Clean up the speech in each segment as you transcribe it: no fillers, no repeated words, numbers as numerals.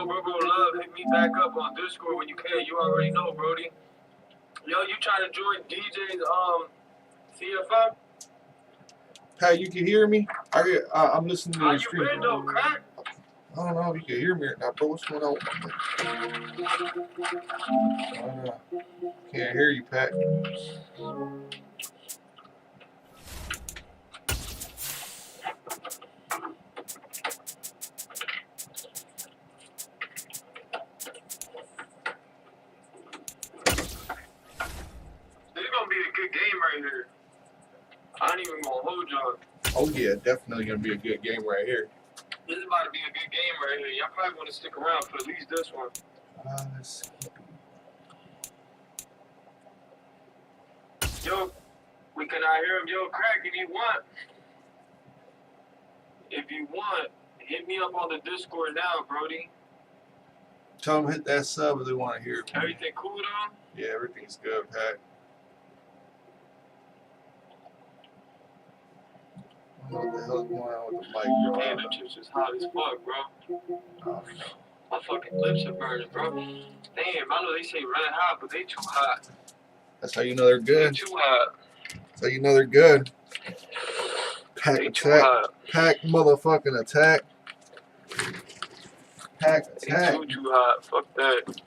bro, love, hit me back up on Discord when you can. You already know, Brody. Yo, you trying to join DJ's CFM? Hey, you can hear me? I'm listening to your stream. How you been, though, crack? I don't know if you can hear me or not, bro. What's going on? Can't hear you, Pat. I ain't even gonna hold y'all. Oh yeah, definitely gonna be a good game right here. This is about to be a good game right here. Y'all probably want to stick around for at least this one. Let's see. Yo, we cannot hear him. Yo, crack, if you want, hit me up on the Discord now, Brody. Tell them hit that sub if they want to hear it. Everything cool though? Yeah, everything's good, Pat. I don't know what the hell's going on with the mic, bro. Damn, them chips is hot as fuck, bro. My fucking lips are burning, bro. Damn, I know they say red hot, but they too hot. That's how you know they're good. They too hot. That's how you know they're good. Pack They too attack. hot. Pack motherfucking attack. Pack attack. They too hot. Fuck that.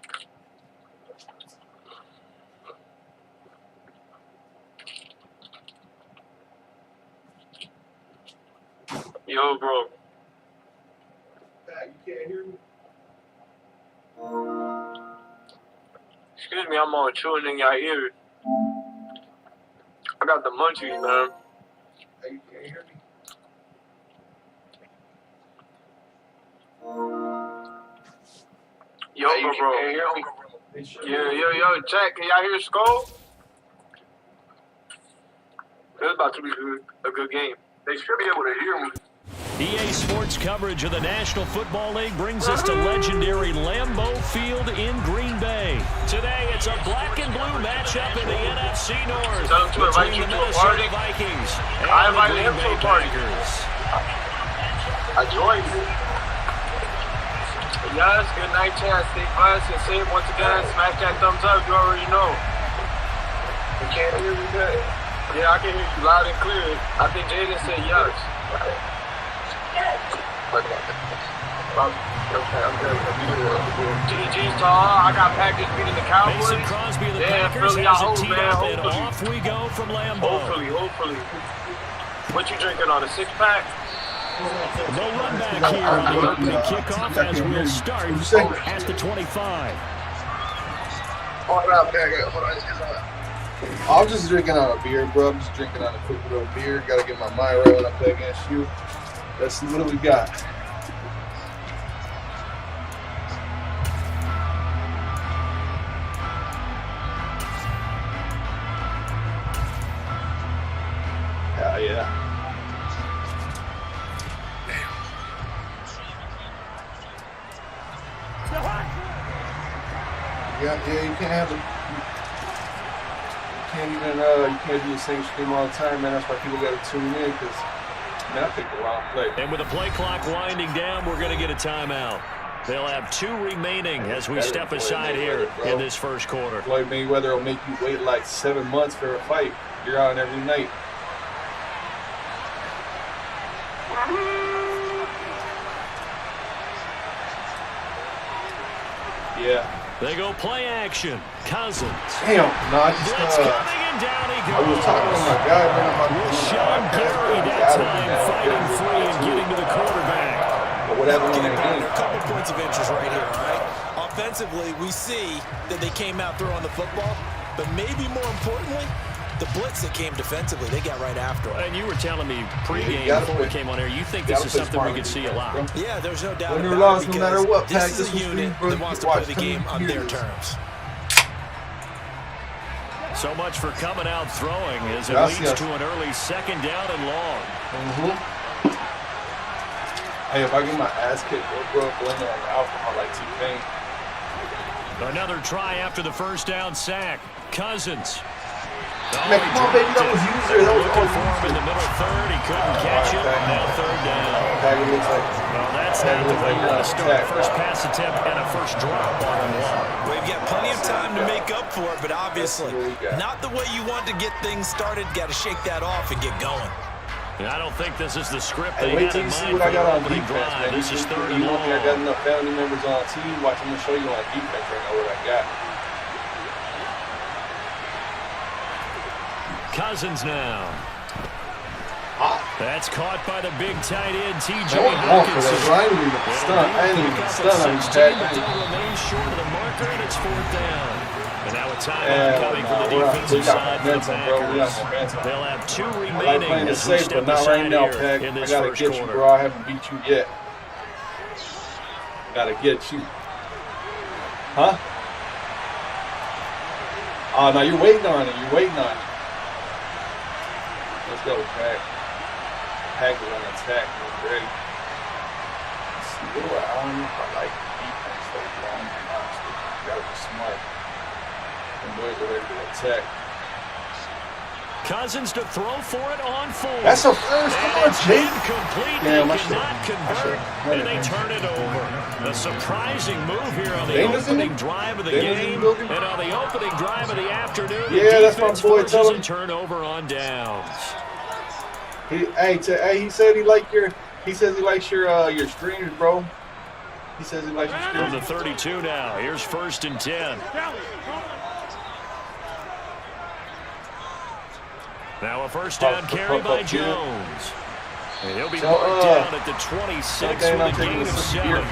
Yo, bro. Pack, you can't hear me? Excuse me, I'm on chewing in your ear. I got the munchies, man. Hey, you can't hear me? Yo, bro. Yo, Jack, can y'all hear Skull? It's about to be a good game. They should be able to hear me. EA Sports coverage of the National Football League brings us to legendary Lambeau Field in Green Bay. Today, it's a black and blue matchup in the NFC North Tell him to invite you between the to a party. Minnesota Vikings and I the invited Green him to Bay a party. Packers. I joined you. Yes, good night, chat. Stay blessed and safe once again. Smash that thumbs up. You already know. You can't hear me good. Yeah, I can hear you loud and clear. I think Jaden said yes. Okay, I'm good. GG's tall. I got Packers beating the Cowboys. Mason Crosby of the Yeah, Packers Philly, has I it hope, teed man. up, and Hopefully. off we go from Lambeau. Hopefully. What you drinking on, a six-pack? No run back here on the opening kickoff as we'll start at the 25. I'm just drinking on a beer, bro. I'm just drinking on a quick little beer. Gotta get my mind right when I play against you. Let's see what we got. Hell yeah. Yeah, you can't have you can't do the same stream all the time, man. That's why people gotta tune in, because man, I picked the wrong play. And with the play clock winding down, we're going to get a timeout. They'll have 2 remaining as we step aside here in this first quarter. Floyd Mayweather will make you wait like 7 months for a fight. You're on every night. Yeah. They go play action. Cousins. Damn. No, I just Blitz coming and down he goes. I was talking to my guy, man. With Sean Gary that time fighting free and getting to the quarterback. But whatever when they There are a couple points of interest right here, all right? Offensively, we see that they came out throwing the football, but maybe more importantly, the blitz that came defensively, they got right after it. And you were telling me pregame before we came on here, you think this is something we could see a lot. Yeah, there's no doubt Win or about loss, it, no because matter what, this Pack, is this a was unit free, that bro. wants to Watch, play the game on their years. terms. So much for coming out throwing as it leads to an early second down and long. Hey, if I get my ass kicked, bro, blame it on alcohol like T-Pain. Another try after the first down sack. Cousins. Man, come on, baby, that was user. That was looking for him in the middle third. He couldn't catch it. Now third down. Pack, it looks like Well, that That's not the way you want to start a first pass attempt and a first drop on a wall. We've got plenty of time to make up for it, but obviously not the way you want to get things started. Got to shake that off and get going. I don't think this is the script Hey, they wait had till in you see mind what I for got the on opening defense, drive. man. This is third You and don't think I got long. enough family members on team? Watch, I'm going to show you on defense right now what I got. Cousins now. That's caught by the big tight end, T.J. Hawkinson. I ain't even stunned. I ain't even stunned on these tag But they'll remain short of the marker, and it's fourth down. And now a timeout coming from the defensive side for the Packers. They'll have 2 remaining. I like playing it safe, but not right now, Pack. I gotta get you, bro. I haven't beat you yet. Gotta get you. Huh? Oh, no, you're waiting on it. You're waiting on it. Let's go, Pack. Pack is on attack. He's ready. Let's see. I don't know if I like defense though, bro. Honestly, you gotta be smart. Them boys are ready to attack. Cousins to throw for it on 4. That's a first. Come on, Jake. Incomplete. Damn, They cannot convert, and they turn it over. A surprising move here on the opening drive of the game, and on the opening drive of the afternoon. Yeah, that's my boy. Tell him. Turnover on downs. He said he likes your streamers, bro. He says he likes your From streamers. the 32 now. Here's first and 10. Now a first down carry by Jones. And he'll be marked down at the 26 with a gain of 7.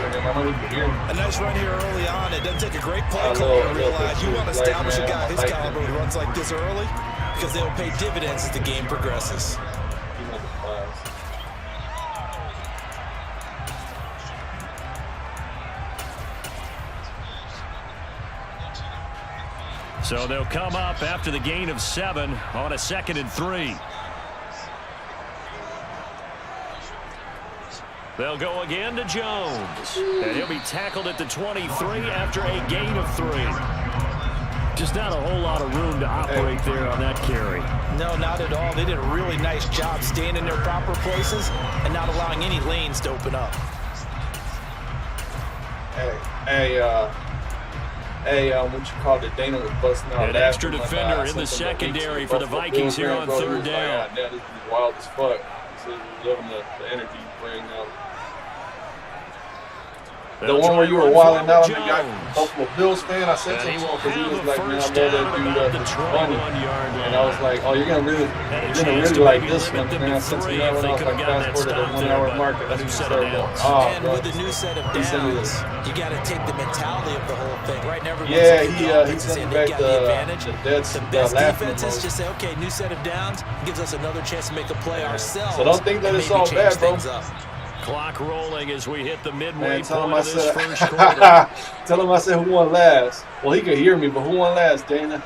A nice run here early on. It doesn't take a great play call to realize you want to establish a guy his caliber who runs like this early because they'll pay dividends as the game progresses. So they'll come up after the gain of 7 on a 2nd and 3. They'll go again to Jones. And he'll be tackled at the 23 after a gain of 3. Just not a whole lot of room to operate there on that carry. No, not at all. They did a really nice job staying in their proper places and not allowing any lanes to open up. What you call it? Dana was busting out. An extra defender in the secondary for the Vikings here on 3rd down. This is wild as fuck. He said he was loving the energy bring out. The one where you were wilding out on the guy, Buffalo Bills fan, I sent him to because he was like, man, I love that dude. It's funny. And I was like, oh, you're gonna really like this one. And I sent him that one. I was like, fast forward to the 1 hour mark. That's what he said. And with the new set of downs, you got to take the mentality of the whole thing, right? Yeah, he sent back the best defenses just say, okay, new set of downs gives us another chance to make a play ourselves. So don't think that it's all bad, bro. Clock rolling as we hit the midway point of this first quarter. Tell him I said who won last. Well, he could hear me, but who won last, Dana?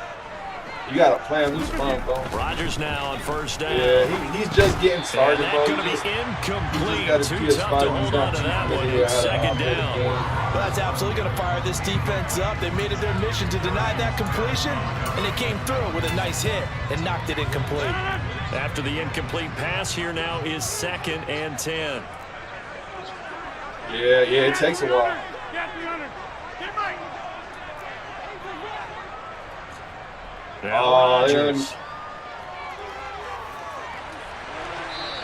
You got to plan loose fun, bro. Rodgers now on 1st down. Yeah, he's just getting started, bro. That's going to be incomplete. Too tough to hold on to that one. It's 2nd down. Well, that's absolutely going to fire this defense up. They made it their mission to deny that completion, and they came through with a nice hit and knocked it incomplete. After the incomplete pass, here now is 2nd and 10. Yeah, it takes a while. Now Rodgers.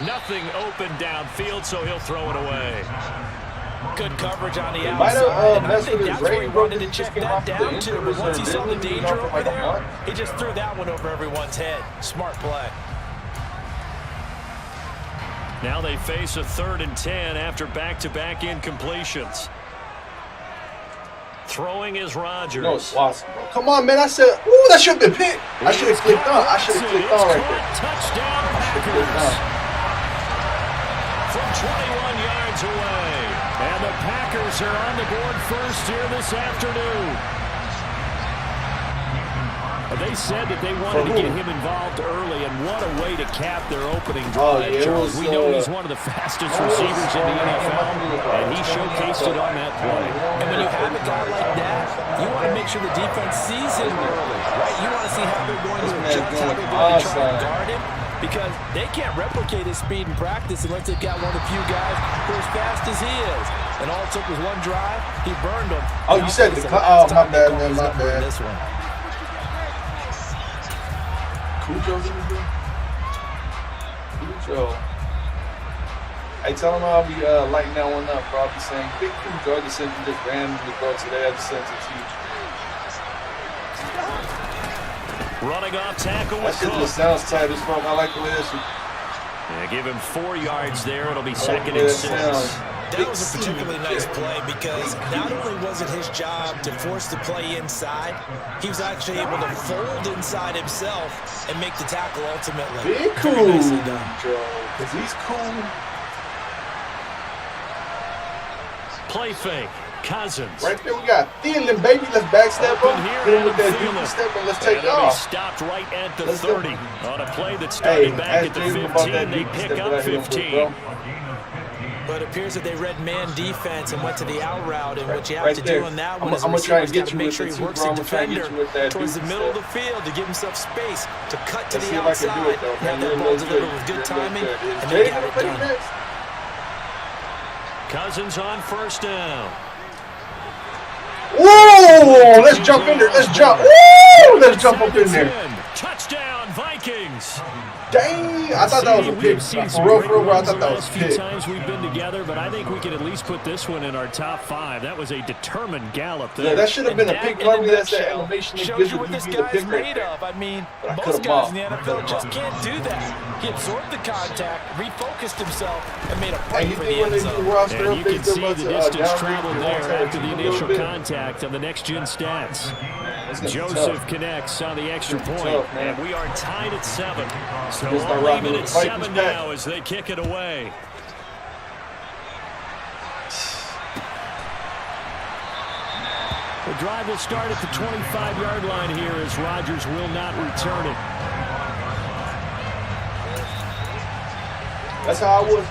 Nothing open downfield, so he'll throw it away. Good coverage on the Might have outside. messed with his That's where he rating, bro. wanted to check that down to. But once he saw the danger over there, he just threw that one over everyone's head. Smart play. Now they face a 3rd and 10 after back-to-back incompletions. Throwing is Rodgers. No, it's Watson, bro. Come on, man. I said, ooh, that should have been picked. I should have clicked on. I should have clicked on right there. Touchdown, Packers. From 21 yards away. And the Packers are on the board first here this afternoon. They said that they wanted to get him involved early, and what a way to cap their opening drive. Charles, we know he's one of the fastest receivers in the NFL, and he showcased it on that play. And when you have a guy like that, you want to make sure the defense sees him early, right? You want to see how they're going to adjust, how they're going to try and guard him. because they can't replicate his speed in practice unless they've got one of the few guys who are as fast as he is. And all it took was one drive. He burned them. Oh, you said the oh, my bad, man, my bad. This one. Cujo's in the Cujo. Hey, tell him I'll be lighting that one up, bro. I'll be saying, big Cujo. I just sent you this randomly, bro. Today I just sent it to you. Running off tackle that with shit Cook. just sounds tight as fuck. I like the way that shit. Yeah, give him 4 yards there. It'll be 2nd and 6. That was a particularly nice play because not only was it his job to force the play inside, he was actually able to fold inside himself and make the tackle ultimately. Big cool, Joe, because he's cool. Play fake. Cousins. Right there we got Thielen, baby. Let's backstep him. Hit him with that deep step and let's take off. Stopped right at the 30. On a play that started back at the 15, they pick up 15. But it appears that they read man defense and went to the out route, and what you have to there. do on that one is I'm gonna try and get to you make with sure he the works two, the bro. I'm gonna try and get defender you with that towards the middle of the field to give himself space to cut to the outside, have that ball delivered with good timing, and then get it done. Cousins on 1st down. Whoa! Let's jump in there. Let's jump. Woo! Let's jump up in there. Touchdown, Vikings. Dang! I thought that was a pick. For real, bro. I thought that was a pick. Times we've been together, but I think we can at least put this one in our top 5. That was a determined gallop there. Yeah, that should have been a pick. Normally, that's that animation that shows gives you you what this the guy's pick made of. I mean, most guys in the NFL just can't do that. He absorbed the contact, refocused himself, and made a play for the end zone. And you can see the distance traveled there after the initial contact on the next-gen stats. Joseph connects on the extra point, and we are tied at 7. So we'll leave it at 7 now as they kick it away. The drive will start at the 25-yard line here as Rodgers will not return it. That's how I was.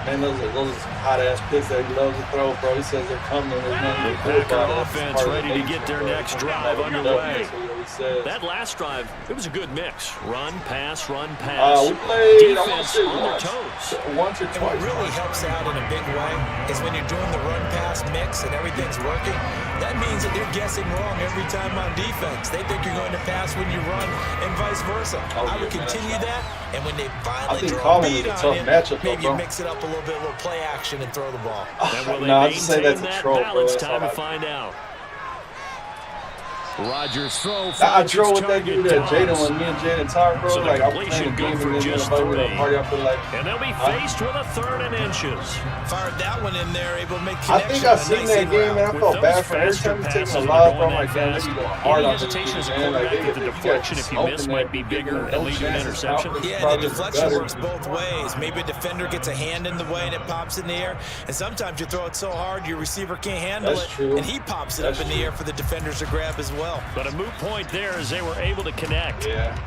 Man, those are some hot-ass picks that he loves to throw, bro. He says they're coming. There's nothing to do about it. Offense ready to get their next drive underway. says. That last drive, it was a good mix. Run, pass, run, pass. We played, defense on their toes. Once or twice. What really helps out in a big way is when you're doing the run-pass mix and everything's working. That means that they're guessing wrong every time on defense. They think you're going to pass when you run and vice versa. I would continue that, and when they finally draw a beat on you, maybe you mix it up a little bit, a little play action, and throw the ball. No, I just say that's a troll, bro. It's time to find out. Rodgers throw. I troll with that dude that Jada when me and Jada talk, bro. So like I'm playing a game and then invite me to a party. I feel like, and they'll be faced with a 3rd and inches. Fired that one in there, able to make connection. I think I seen that game and I felt bad for every time he takes a lot, bro. I'm like, damn, they be going hard on this man. Like, the deflection, if you miss, might be bigger and lead to an interception. Yeah, the deflection works both ways. Maybe a defender gets a hand in the way and it pops in the air, and sometimes you throw it so hard your receiver can't handle it, and he pops it up in the air for the defenders to grab as well. But a moot point there as they were able to connect. Yeah.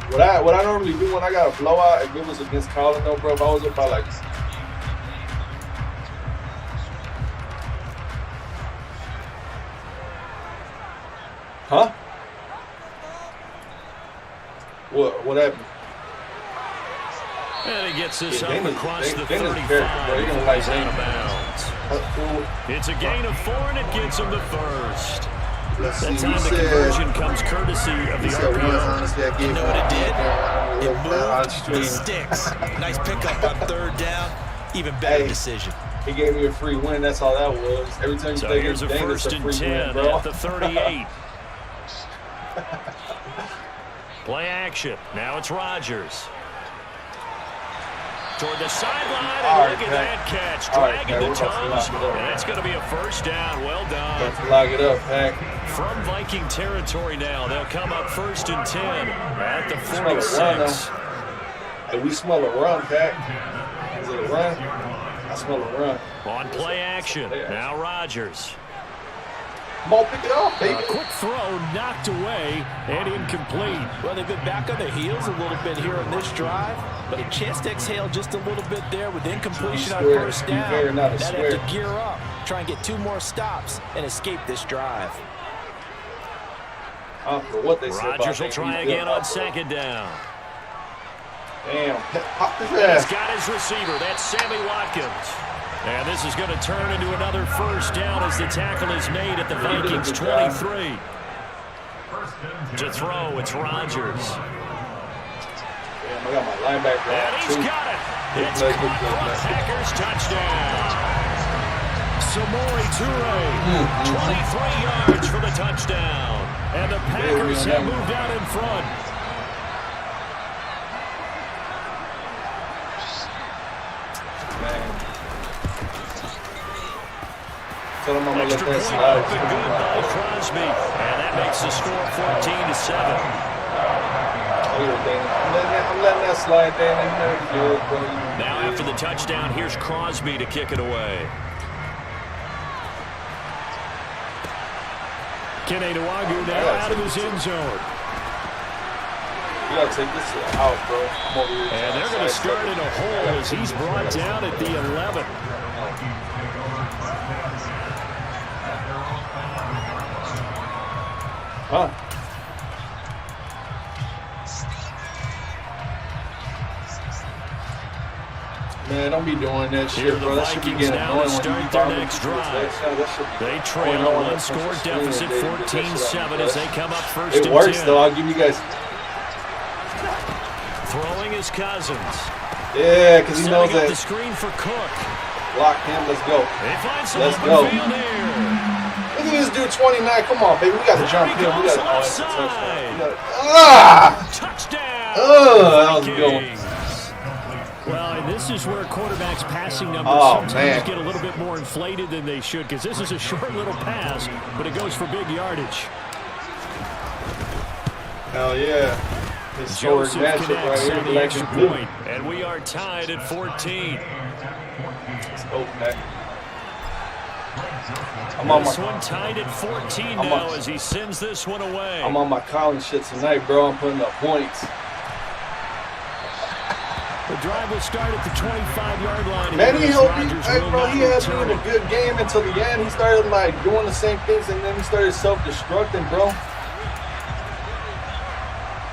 What I normally do when I got a blowout, if it was against Colin, though, bro, if I was up by like. Huh? What happened? And he gets this up across the 35. They're gonna like out of bounds. It's a gain of 4, and it gets him the first. Let's that see, time the conversion comes courtesy of the RPO. You know what it did? It moved the sticks. Nice pickup on 3rd down. Even better decision. He gave me a free win. That's all that was. Every time you play here's a game, it's 1st a and free 10 win, bro. at the 38. Play action. Now it's Rodgers. Toward the sideline, and look at that catch. Dragging the toes, and that's going to be a 1st down. Well done. Let's lock it up, Pack. From Viking territory now, they'll come up 1st and 10 at the 46. Hey, we smell a run, Pack. Is it a run? I smell a run. On play action, now Rodgers. Ball, pick it off, baby. Quick throw, knocked away, and incomplete. Well, they've been back on their heels a little bit here on this drive, but a chance to exhale just a little bit there with incompletion on 1st down. They'd have to gear up, try and get 2 more stops, and escape this drive. I don't know what they said about Rodgers will try again on second down. Damn. He's got his receiver. That's Sammy Watkins. And this is going to turn into another first down as the tackle is made at the Vikings 23. To throw, it's Rodgers. Damn, I got my linebacker. And he's got it. It's caught for a Packers touchdown. Samori Toure, 23 yards for the touchdown. And the Packers have moved out in front. Tell them I'm going to let that slide. Good by Crosby. And that makes the score 14-7. I'm letting that slide down in there. Now after the touchdown, here's Crosby to kick it away. Kene Nwangwu now out of his end zone. You got to take this out, bro. And they're going to start in a hole as he's brought down at the 11. Huh? Man, don't be doing that shit, bro. That should be getting annoying when you start their next drive. They trail a one-score deficit, 14-7 as they come up first and 10. It works, though. I'll give you guys. Throwing his Cousins. Yeah, because he knows that. The screen for Cook. Block him. Let's go. Let's go. Look at this dude, 29. Come on, baby. We got to jump in. We got to. Oh, it's a touchdown. That was a good one. Well, and this is where quarterbacks' passing numbers sometimes get a little bit more inflated than they should, because this is a short little pass, but it goes for big yardage. Hell yeah. Joseph connects on the extra point, and we are tied at 14. This one tied at 14 now as he sends this one away. I'm on my Collins shit tonight, bro. I'm putting up points. The drive will start at the 25-yard line. Man, he helped me. Hey, bro, he had me in a good game until the end. He started, like, doing the same things, and then he started self-destructing, bro.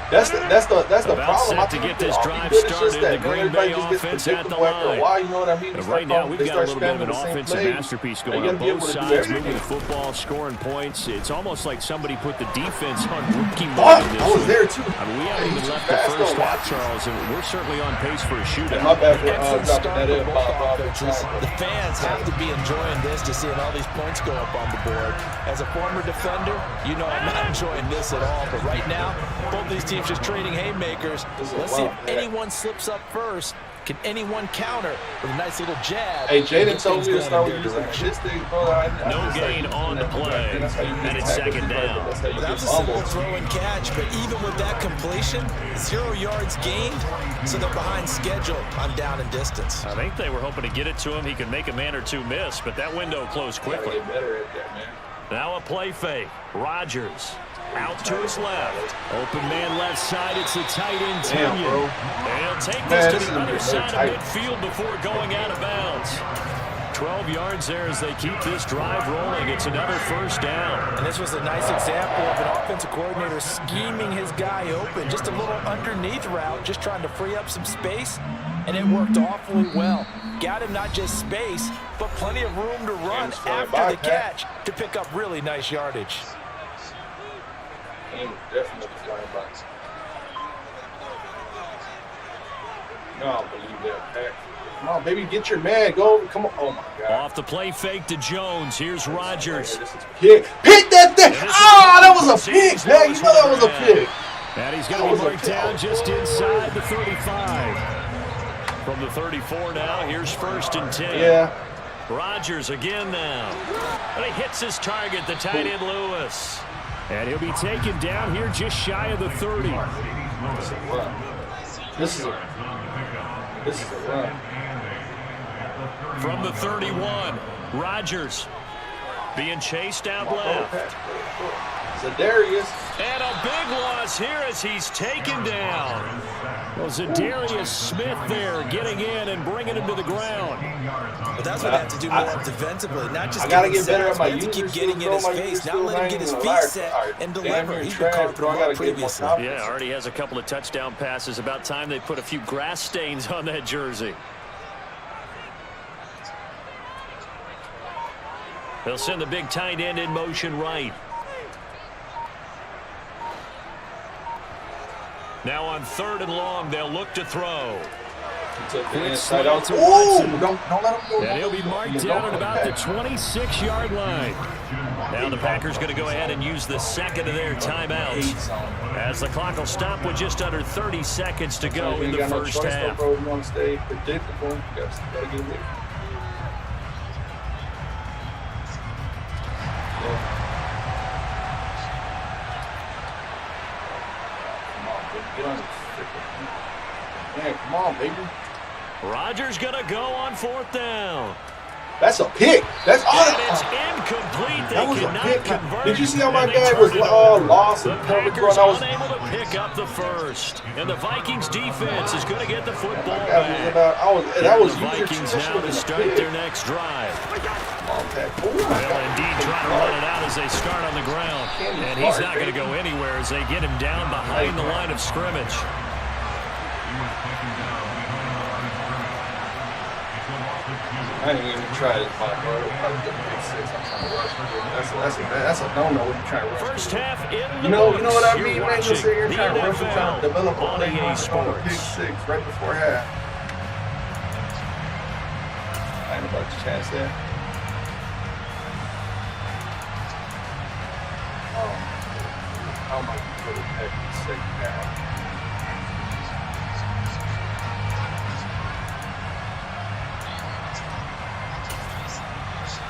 That's the problem. I to get this drive started, the Green Bay offense at the line. Why, you know what I mean? Right now, we've got a little bit of an offensive masterpiece going on both sides, moving the football, scoring points. It's almost like somebody put the defense on rookie mode. I was there, too. I mean, we haven't even left the first half, Charles, and we're certainly on pace for a shootout. My bad for dropping that in. The fans have to be enjoying this, just seeing all these points go up on the board. As a former defender, you know I'm not enjoying this at all. But right now, both these teams just trading haymakers. Let's see if anyone slips up first. Can anyone counter with a nice little jab? Hey, Jaden told me to start with using this thing, bro. No gain on the play. And it's second down. That was a simple throw and catch, but even with that completion, 0 yards gained, so they're behind schedule on down and distance. I think they were hoping to get it to him. He could make a man or two miss, but that window closed quickly. Now a play fake. Rodgers. Out to his left. Open man left side. It's the tight end, Tanya. And he'll take this to the other side of midfield before going out of bounds. 12 yards there as they keep this drive rolling. It's another first down. And this was a nice example of an offensive coordinator scheming his guy open. Just a little underneath route, just trying to free up some space. And it worked awfully well. Got him not just space, but plenty of room to run after the catch to pick up really nice yardage. Definitely flying by. No, I don't believe that. Come on, baby, get your man. Go, come on. Oh my God. Off the play fake to Jones. Here's Rodgers. Pick that thing. Oh, that was a pick, man. You know that was a pick. And he's going to be marked down just inside the 35. From the 34 now, here's first and 10. Yeah. Rodgers again now. And he hits his target, the tight end Lewis. And he'll be taken down here just shy of the 30. This is a run. From the 31, Rodgers being chased out left. Zadarius. And a big loss here as he's taken down. Well, Zadarius Smith there getting in and bringing him to the ground. But that's what I have to do more defensively. Not just I got to get better at my to keep users. getting in his face. Not let him get his feet set and deliver. He's been caught the previously. Yeah, already has a couple of touchdown passes. About time they put a few grass stains on that jersey. They'll send the big tight end in motion right. Now on 3rd and long, they'll look to throw. Quick slide to Watson. Don't let him go. And he'll be marked down at about the 26-yard line. Now the Packers going to go ahead and use the second of their timeouts, as the clock will stop with just under 30 seconds to go in the first half. You want to stay predictable. You got to get away. Man, come on, baby. Rodgers gonna go on 4th down. That's a pick. That's and it's incomplete. They that was a pick. Convert. Did you see how my guy was lost? The Packers unable to pick up the first, and the Vikings defense is going to get the football back. That was the Vikings now to start their next drive. They'll indeed try to run it out as they start on the ground, and he's not going to go anywhere as they get him down behind the line of scrimmage. I ain't even tried it, bro. Probably the pick 6. I'm trying to rush. That's a no-no when you're trying to rush. First half in the you know what I You're mean, man? You're sitting here trying to rush and trying to develop a play on pick 6 right before half. I ain't about to chance that. How am I going to put it back in the second half?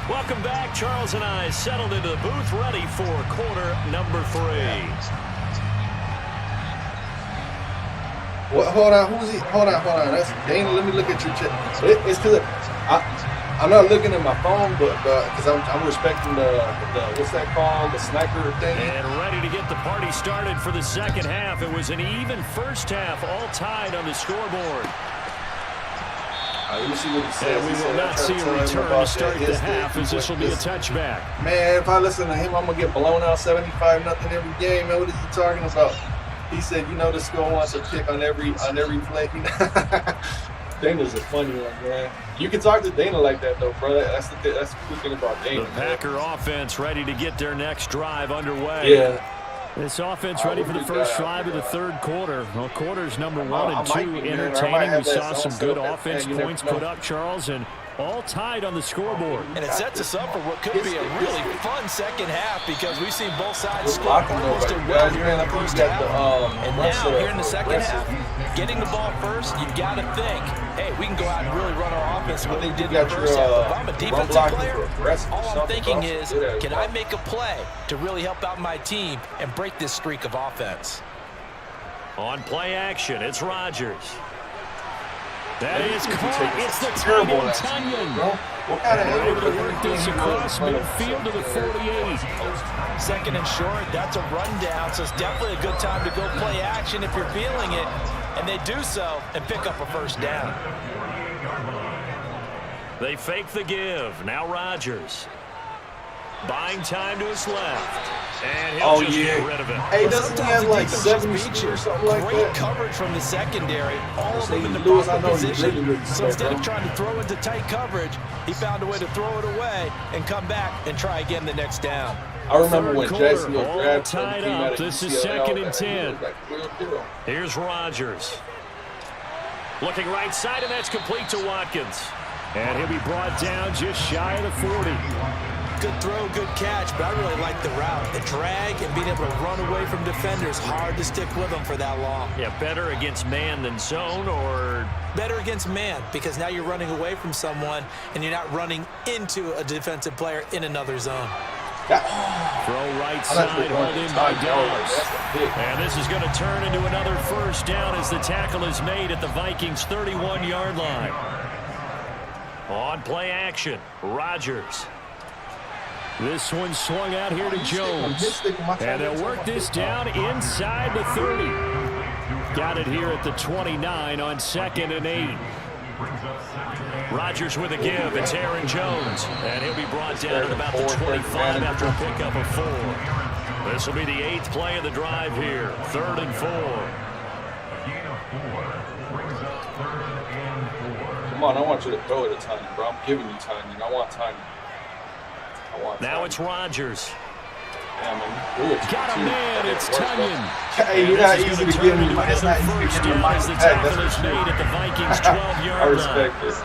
Welcome back. Charles and I settled into the booth, ready for quarter number 3. Well, hold on. Who's he? Hold on. That's Dana. Let me look at your chat. It's because I'm not looking at my phone, but because I'm respecting the what's that called? The sniper thing. And ready to get the party started for the second half. It was an even first half, all tied on the scoreboard. Let me see what he says. And we will not see a return to start the half, as this will be a touchback. Man, if I listen to him, I'm going to get blown out 75-0 every game. Man, what is he talking about? He said, the score wants a pick on every play. Dana's a funny one, man. You can talk to Dana like that, though, bro. That's the cool thing about Dana. The Packer offense ready to get their next drive underway. Yeah. This offense ready for the first drive of the third quarter. Well, quarters number 1 and 2 entertaining. We saw some good offense points put up, Charles, and all tied on the scoreboard. And it sets us up for what could be a really fun second half because we've seen both sides score almost at will here in the first half. And now, here in the second half, getting the ball first, you've got to think, hey, we can go out and really run our offense what we did in the first half. If I'm a defensive player, all I'm thinking is, can I make a play to really help out my team and break this streak of offense? On play action, it's Rodgers. That is caught. It's the tight end, Tunyon. What kind of able to work this across midfield to the 48. Second and short, that's a rundown, so it's definitely a good time to go play action if you're feeling it. And they do so and pick up a first down. They fake the give. Now Rodgers. Buying time to his left. And he'll just get rid of it. Hey, doesn't he have like 7 speed or something like that? Great coverage from the secondary. All of them in the pocket position. So instead of trying to throw into tight coverage, he found a way to throw it away and come back and try again the next down. I remember when Jacksonville grabbed tied up. This is 2nd and 10. Here's Rodgers. Looking right side, and that's complete to Watkins. And he'll be brought down just shy of the 40. Good throw, good catch, but I really like the route. The drag and being able to run away from defenders, hard to stick with them for that long. Yeah, better against man than zone, or? Better against man, because now you're running away from someone and you're not running into a defensive player in another zone. Throw right side, hold in by Dobbs. And this is going to turn into another first down as the tackle is made at the Vikings' 31-yard line. On play action, Rodgers. This one swung out here to Jones. And they'll work this down inside the 30. Got it here at the 29 on 2nd and 8. Rodgers with a give. It's Aaron Jones. And he'll be brought down at about the 25 after a pickup of 4. This will be the 8th play of the drive here. 3rd and 4. Come on, I want you to throw it at timing, bro. I'm giving you timing. I want timing. Now it's Rodgers. Yeah, man. Got a man. It's Tunyon. Hey, you're not easy to give me. It's not easy to give me my the tackle is made at the Vikings 12-yard line. I respect this.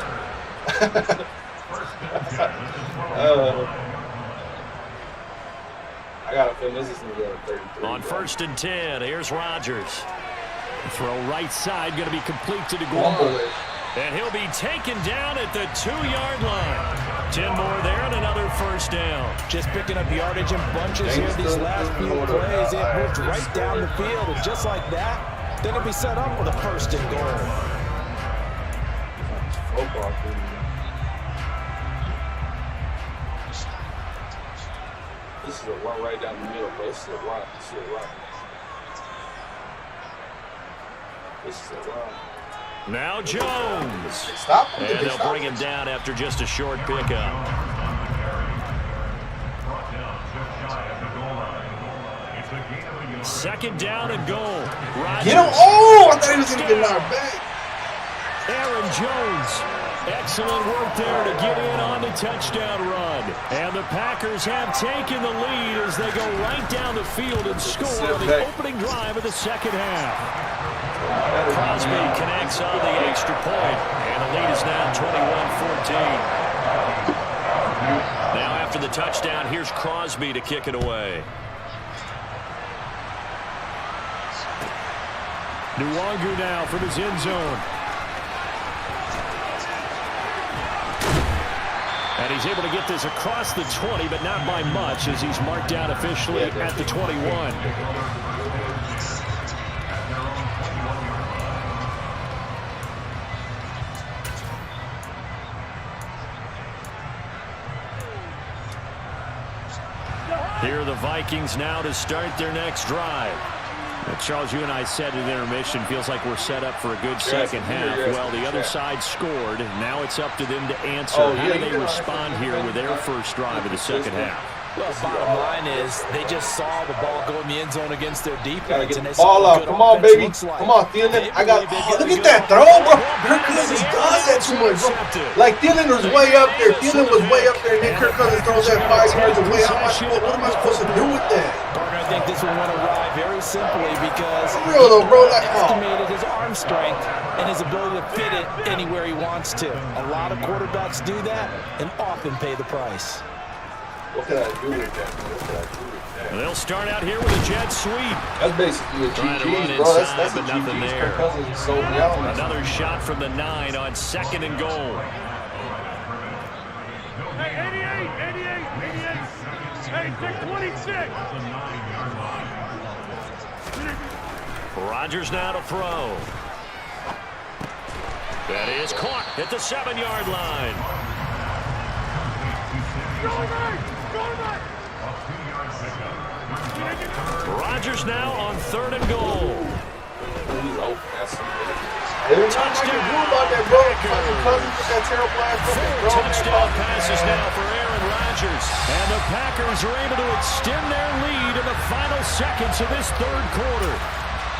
I got a feeling this is going to go to 33. On 1st and 10, here's Rodgers. The throw right side going to be complete to DeGuara. And he'll be taken down at the 2-yard line. 10 more there and another 1st down. Just picking up yardage in bunches here these last few plays. It moved right down the field, and just like that, then it'll be set up with a 1st and goal. This is a run right down the middle, bro. This is a run. This is a run. This is a run. Now Jones. Stop. And they'll bring him down after just a short pickup. Second down and goal. Rodgers. Get him. Oh, I thought he was going to get another back. Aaron Jones. Excellent work there to get in on the touchdown run. And the Packers have taken the lead as they go right down the field and score on the opening drive of the second half. Crosby connects on the extra point, and the lead is now 21-14. Now after the touchdown, here's Crosby to kick it away. Nwangu now from his end zone. And he's able to get this across the 20, but not by much, as he's marked down officially at the 21. Here are the Vikings now to start their next drive. Now, Charles, you and I said in intermission, feels like we're set up for a good second half. Well, the other side scored. Now it's up to them to answer. How do they respond here with their first drive of the second half? Well, bottom line is they just saw the ball go in the end zone against their defense. And they ball up. Come on, baby. Come on, Thielen. I got. Oh, look at that throw, bro. Kirk Cousins does that too much, bro. Like Thielen was way up there. Thielen was way up there, and then Kirk Cousins throws that 5 yards away. What am I supposed to do with that? Partner, I think this one went awry very simply because for real though, bro. He estimated his arm strength and his ability to fit it anywhere he wants to. A lot of quarterbacks do that and often pay the price. What can I do with that? What can I do with that? They'll start out here with a jet sweep. That's basically a GG, bro. That's a GG. Kirk Cousins is so young. Another shot from the 9 on 2nd and goal. Hey, 88. Hey, 626. Rodgers now to throw. That is caught at the 7-yard line. Rodgers now on 3rd and goal. Touchdown. Touchdown passes now for Aaron Rodgers. And the Packers are able to extend their lead in the final seconds of this 3rd quarter.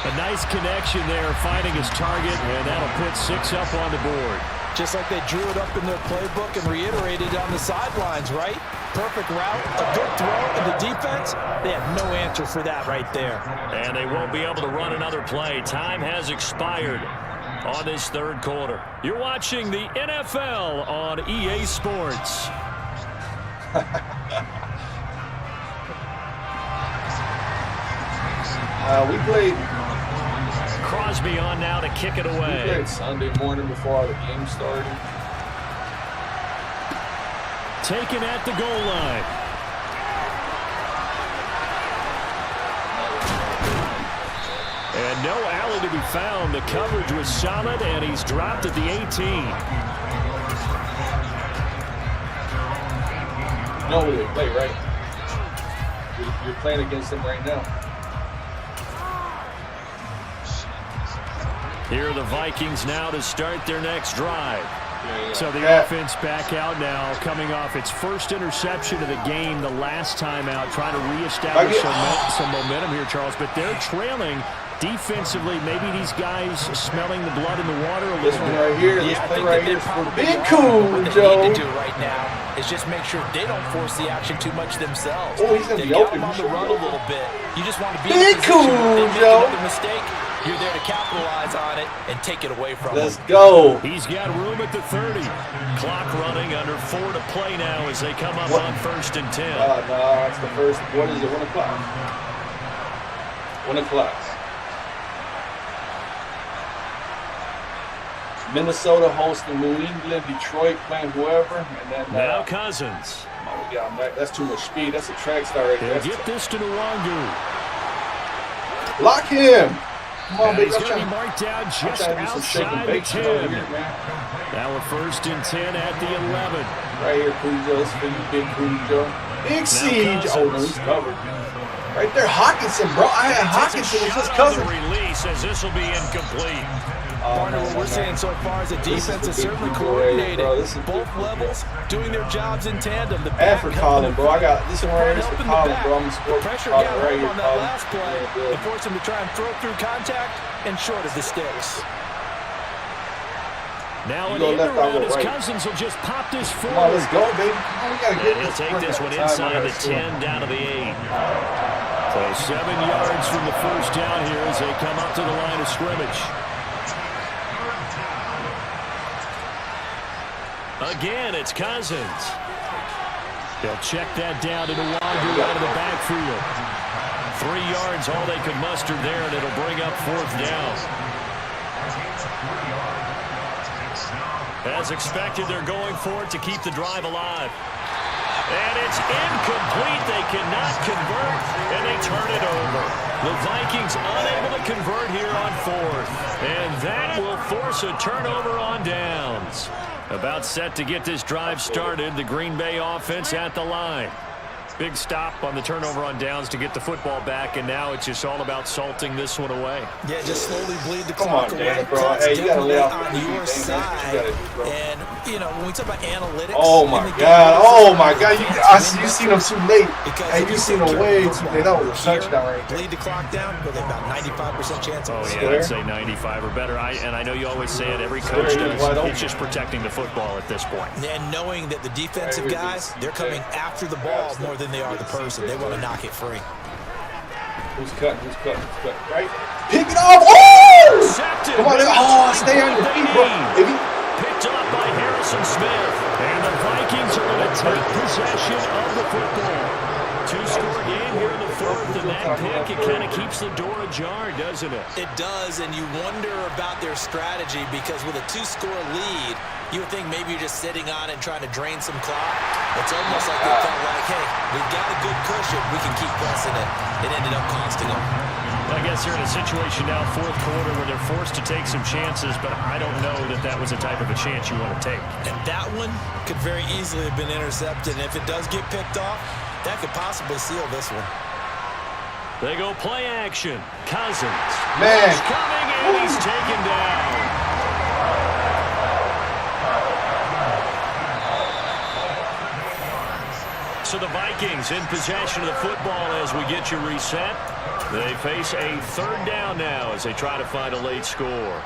A nice connection there, finding his target, and that'll put 6 up on the board. Just like they drew it up in their playbook and reiterated on the sidelines, right? Perfect route, a good throw, and the defense, they have no answer for that right there. And they won't be able to run another play. Time has expired on this 3rd quarter. You're watching the NFL on EA Sports. We played. Crosby on now to kick it away. We played Sunday morning before the game started. Taken at the goal line. And no alley to be found. The coverage was solid, and he's dropped at the 18. You know who they play, right? You're playing against them right now. Here are the Vikings now to start their next drive. So the offense back out now, coming off its first interception of the game the last time out, trying to reestablish some momentum here, Charles. But they're trailing defensively. Maybe these guys smelling the blood in the water a little bit. This one right here, this play right here is for Big Cool, Joe. What they need to do right now is just make sure they don't force the action too much themselves. Oh, he's going to be open. On the run a little bit. You just want to be Big Cool, Joe. Another mistake. You're there to capitalize on it and take it away from him. Let's go. He's got room at the 30. Clock running under 4 to play now as they come up on 1st and 10. No, it's the first. What is it? 1 o'clock. 1 o'clock. Minnesota hosting New England, Detroit playing whoever, and then now Cousins. Oh, we got him back. That's too much speed. That's a track star right there. Get this to Nwangu. Lock him. Come on, baby. He's going to be marked down just outside the 10. Now we're 1st and 10 at the 11. Right here, Cujo. This is for you, Big Cujo. Big Siege. Oh, no, he's covered. Right there, Hawkinson, bro. I had Hawkinson with his cousin. Release as this will be incomplete. Part of what we're seeing so far is the defense is certainly coordinated. Both levels doing their jobs in tandem. The and for Colin, bro. I got this one right here for Colin, bro. I'm the pressure got right here on that last play and forced him to try and throw through contact and short of the sticks. Now an end around his Cousins will just pop this forward. Come on, let's go, baby. Come on, we gotta get this. He'll take this one inside the 10 down to the 8. So 7 yards from the first down here as they come up to the line of scrimmage. Again, it's Cousins. They'll check that down to Nwangu out of the backfield. 3 yards, all they could muster there, and it'll bring up 4th down. As expected, they're going for it to keep the drive alive. And it's incomplete. They cannot convert, and they turn it over. The Vikings unable to convert here on 4th. And that will force a turnover on downs. About set to get this drive started, the Green Bay offense at the line. Big stop on the turnover on downs to get the football back, and now it's just all about salting this one away. Yeah, just slowly bleed the clock away. Bro. Hey, you got to lay off on your side. And, you know, when we talk about analytics. Oh, my God. Oh, my God. You seen them too late. Hey, you seen them way too late. That was a touchdown right there. Bleed the clock down with about 95% chance of yeah, I'd say 95 or better. And I know you always say it. Every coach does. It's just protecting the football at this point. And knowing that the defensive guys, they're coming after the ball more than they are the person. They want to knock it free. Who's cutting? Who's cutting? Who's cutting? Right? Pick it off! Oh! Come on, stay on your feet, bro. Picked up by Harrison Smith. And the Vikings are going to take possession of the football. 2-score game here in the 4th, and that pick, it kind of keeps the door ajar, doesn't it? It does, and you wonder about their strategy because with a 2-score lead, you would think maybe you're just sitting on it and trying to drain some clock. It's almost like they felt like, hey, we've got a good cushion. We can keep pressing it. It ended up costing them. I guess they're in a situation now, 4th quarter, where they're forced to take some chances, but I don't know that that was the type of a chance you want to take. And that one could very easily have been intercepted, and if it does get picked off, that could possibly seal this one. They go play action. Cousins. Man. He's coming, and he's taken down. So the Vikings in possession of the football as we get you reset. They face a 3rd down now as they try to find a late score.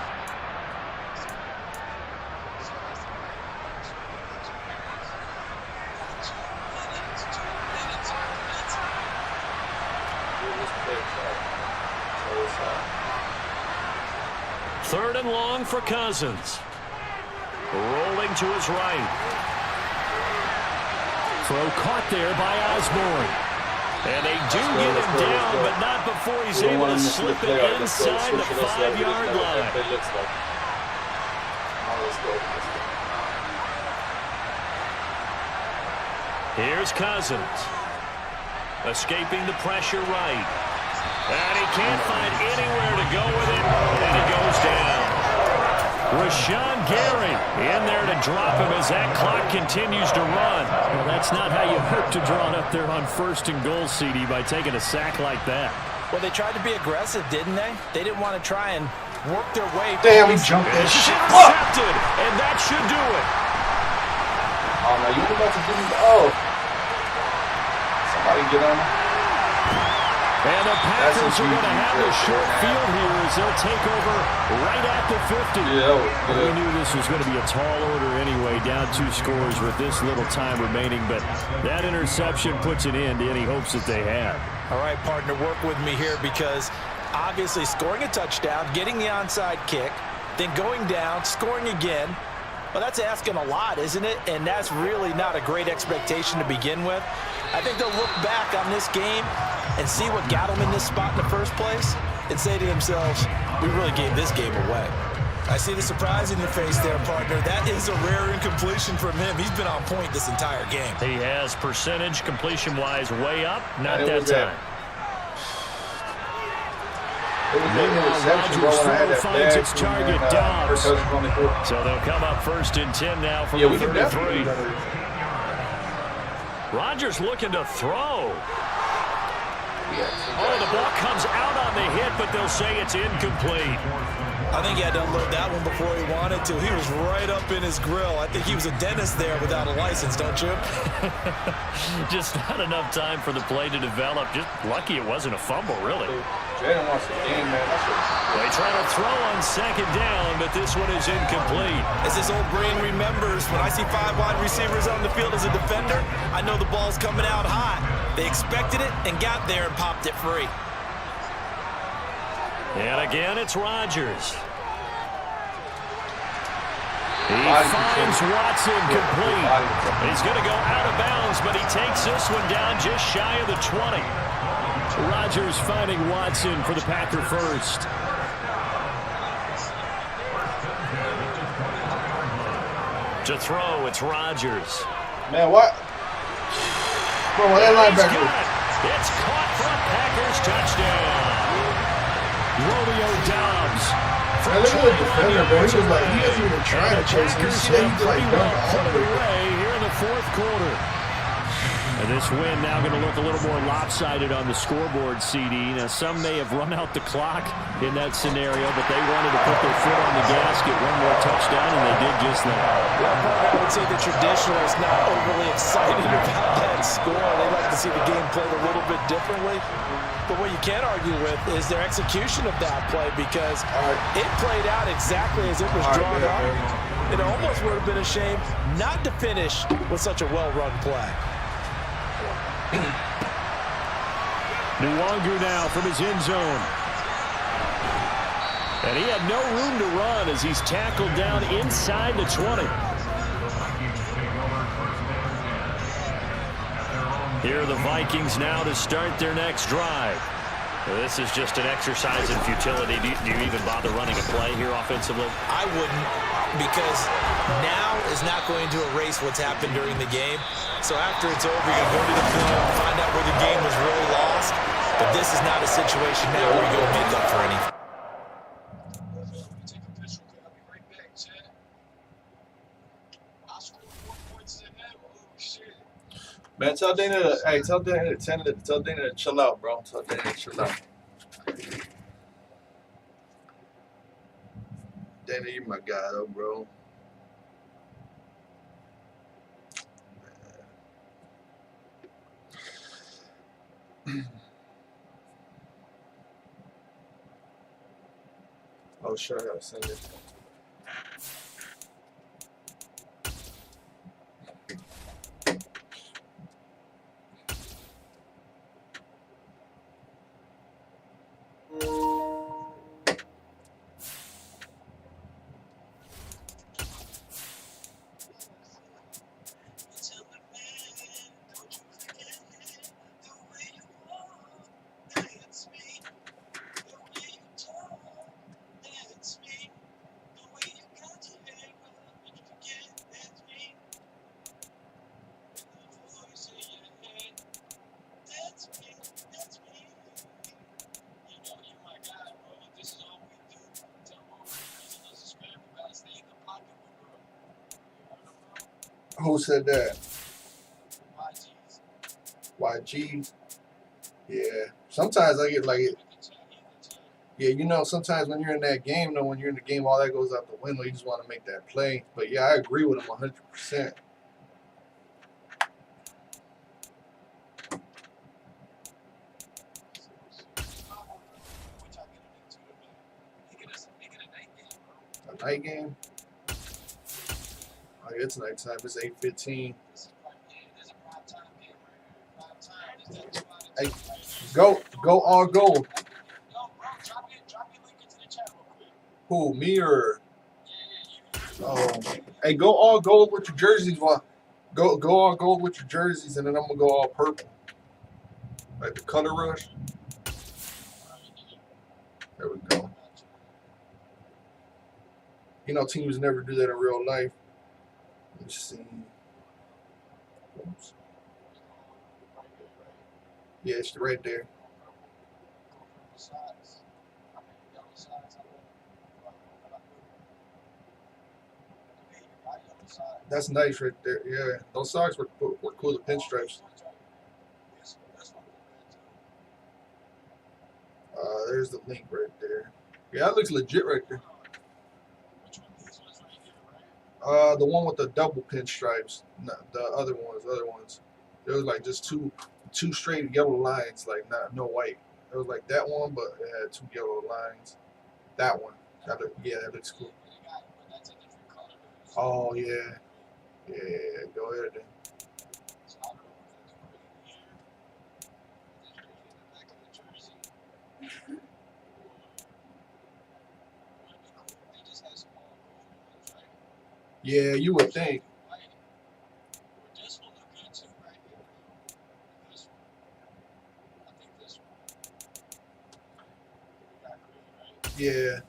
Third and long for Cousins. Rolling to his right. Throw caught there by Osborne. And they do get him down, but not before he's able to slip it inside the 5-yard line. Here's Cousins. Escaping the pressure right. And he can't find anywhere to go with it, and it goes down. Rashawn Gary in there to drop him as that clock continues to run. Well, that's not how you hope to draw it up there on 1st and goal, CD, by taking a sack like that. Well, they tried to be aggressive, didn't they? They didn't want to try and work their way. Damn, he jumped that shit. Intercepted, and that should do it. Oh, no, you about to give me... Oh. Somebody get on. And the Packers are going to have a short field here as they'll take over right at the 50. Yeah, We knew this was going to be a tall order anyway, down 2 scores with this little time remaining, but that interception puts an end to any hopes that they had. All right, partner, work with me here because obviously scoring a touchdown, getting the onside kick, then going down, scoring again. Well, that's asking a lot, isn't it? And that's really not a great expectation to begin with. I think they'll look back on this game and see what got them in this spot in the first place and say to themselves, we really gave this game away. I see the surprise in your face there, partner. That is a rare incompletion from him. He's been on point this entire game. He has percentage completion-wise way up. Not that time. Rodgers throw finds its target, Dobbs. So they'll come up 1st and 10 now from the 33. Rodgers looking to throw. Oh, the ball comes out on the hit, but they'll say it's incomplete. I think he had to unload that one before he wanted to. He was right up in his grill. I think he was a dentist there without a license, don't you? Just not enough time for the play to develop. Just lucky it wasn't a fumble, really. Jaden wants the game, man. They try to throw on 2nd down, but this one is incomplete. As his old brain remembers, when I see 5 wide receivers on the field as a defender, I know the ball's coming out hot. They expected it and got there and popped it free. And again, it's Rodgers. He finds Watson complete. He's going to go out of bounds, but he takes this one down just shy of the 20. Rodgers finding Watson for the Packer first. To throw, it's Rodgers. Man, what? Bro, that linebacker. It's caught for a Packers touchdown. Romeo Dobbs. Man, look at the defender, bro. He was like, he wasn't even trying to chase him. He like dumped all the way here in the 4th quarter. And this win now going to look a little more lopsided on the scoreboard, CD. Now, some may have run out the clock in that scenario, but they wanted to put their foot on the gas, get one more touchdown, and they did just that. Well, I would say the traditionalists not overly excited about that score. They like to see the game played a little bit differently. But what you can't argue with is their execution of that play because it played out exactly as it was drawn up. It almost would have been a shame not to finish with such a well-run play. Nwangu now from his end zone. And he had no room to run as he's tackled down inside the 20. Here are the Vikings now to start their next drive. This is just an exercise in futility. Do you even bother running a play here offensively? I wouldn't, because now is not going to erase what's happened during the game. So after it's over, you're going to go to the film, find out where the game was really lost. But this is not a situation now where you're going to make up for anything. Man, tell Dana to, tell Dana to chill out, bro. Tell Dana to chill out. Dana, you're my guy, though, bro. Oh, sure, I gotta send it. Who said that? YG. Yeah. Sometimes I get like it. Yeah, you know, sometimes when you're in that game, though, when you're in the game, all that goes out the window. You just want to make that play. But yeah, I agree with him 100%. A night game? Oh, yeah, it's nighttime. It's 8:15. Hey, go all gold. Who, me or? Hey, go all gold with your jerseys. Go all gold with your jerseys, and then I'm gonna go all purple, like the color rush. There we go. You know, teams never do that in real life. Let's see. Oops. Yeah, it's right there. That's nice right there. Yeah, those socks were cool. The pinstripes. There's the link right there. Yeah, that looks legit right there. The one with the double pinstripes. Not the other ones. There was like just two straight yellow lines, like no white. It was like that one, but it had 2 yellow lines. That one. That looks cool. Oh yeah. Yeah, go ahead then. Yeah, you would think. Yeah.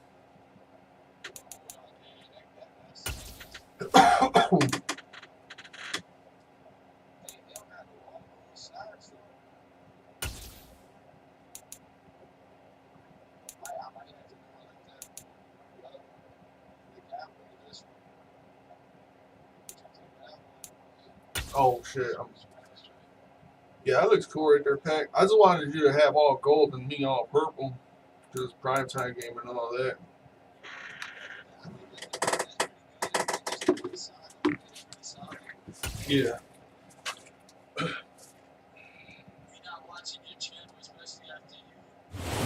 Oh shit. Yeah, that looks cool right there, Pack. I just wanted you to have all gold and me all purple. Just primetime game and all that. Yeah.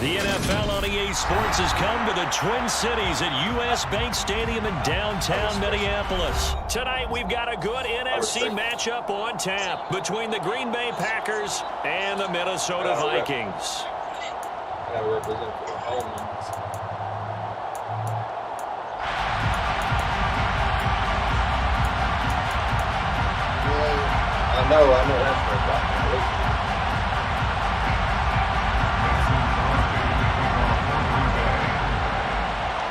The NFL on EA Sports has come to the Twin Cities at US Bank Stadium in downtown Minneapolis. Tonight we've got a good NFC matchup on tap between the Green Bay Packers and the Minnesota Vikings. I gotta represent for the homies. I know that's right.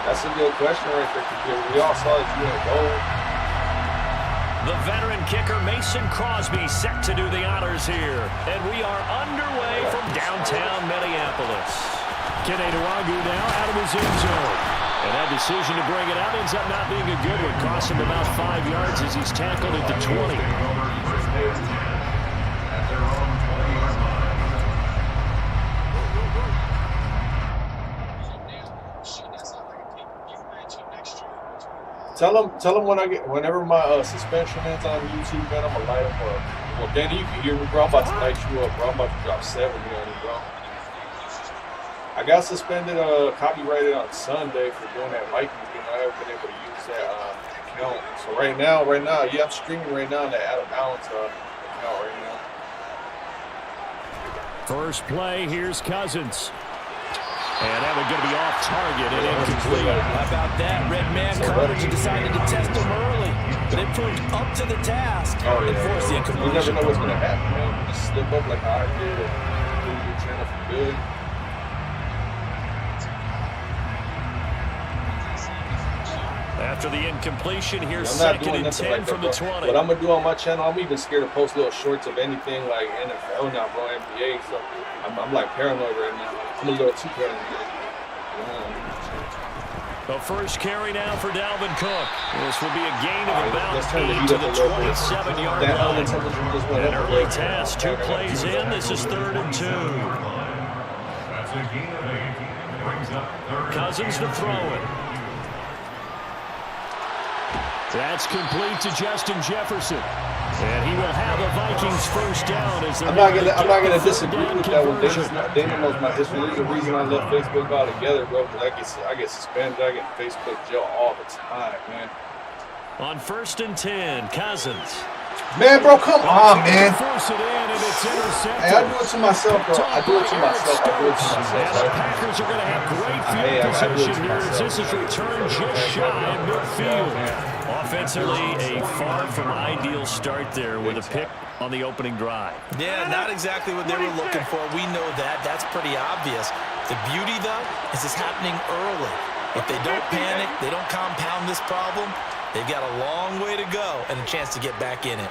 That's a good question right there, because we all saw that you had gold. The veteran kicker Mason Crosby set to do the honors here. And we are underway from downtown Minneapolis. Kene Nwangwu now out of his end zone. And that decision to bring it out ends up not being a good one. Cost him about 5 yards as he's tackled at the 20. Tell them whenever my suspension ends on YouTube, man, I'm gonna light them up. Well, Danny, you can hear me, bro. I'm about to light you up, bro. I'm about to drop 70 on you, bro. I got suspended, copyrighted on Sunday for doing that Vikings game. I haven't been able to use that account. So right now, yeah, I'm streaming right now on that Out of Bounds account right now. First play, here's Cousins. And that one's going to be off target and incomplete. How about that? Red man coverage decided to test him early, but it proved up to the task and forced the incompletion. You never know what's going to happen, man. You just slip up like how I did and do your channel for good. After the incompletion, here's second and 10 like from the 20. What I'm going to do on my channel, I'm even scared to post little shorts of anything like NFL now, bro, NBA. So I'm like paranoid right now. I'm a little too paranoid. The first carry now for Dalvin Cook. This will be a gain of about 8 to the 27-yard line. An early pass, 2 plays in. This is 3rd and 2. Cousins to throw it. That's complete to Justin Jefferson. And he will have a Vikings first down. As I'm not gonna disagree with that one. Dana knows my history. There's a reason I left Facebook altogether, bro. Because I get suspended. I get in Facebook jail all the time, man. On 1st and 10, Cousins. Man, bro, come on, man. Force it in, and it's intercepted. Hey, I do it to myself, bro. I do it to myself. The Packers are going to have great field position here as this is returned just shy of midfield. Offensively, a far from ideal start there with a pick on the opening drive. Yeah, not exactly what they were looking for. We know that. That's pretty obvious. The beauty, though, is it's happening early. If they don't panic, they don't compound this problem, they've got a long way to go and a chance to get back in it.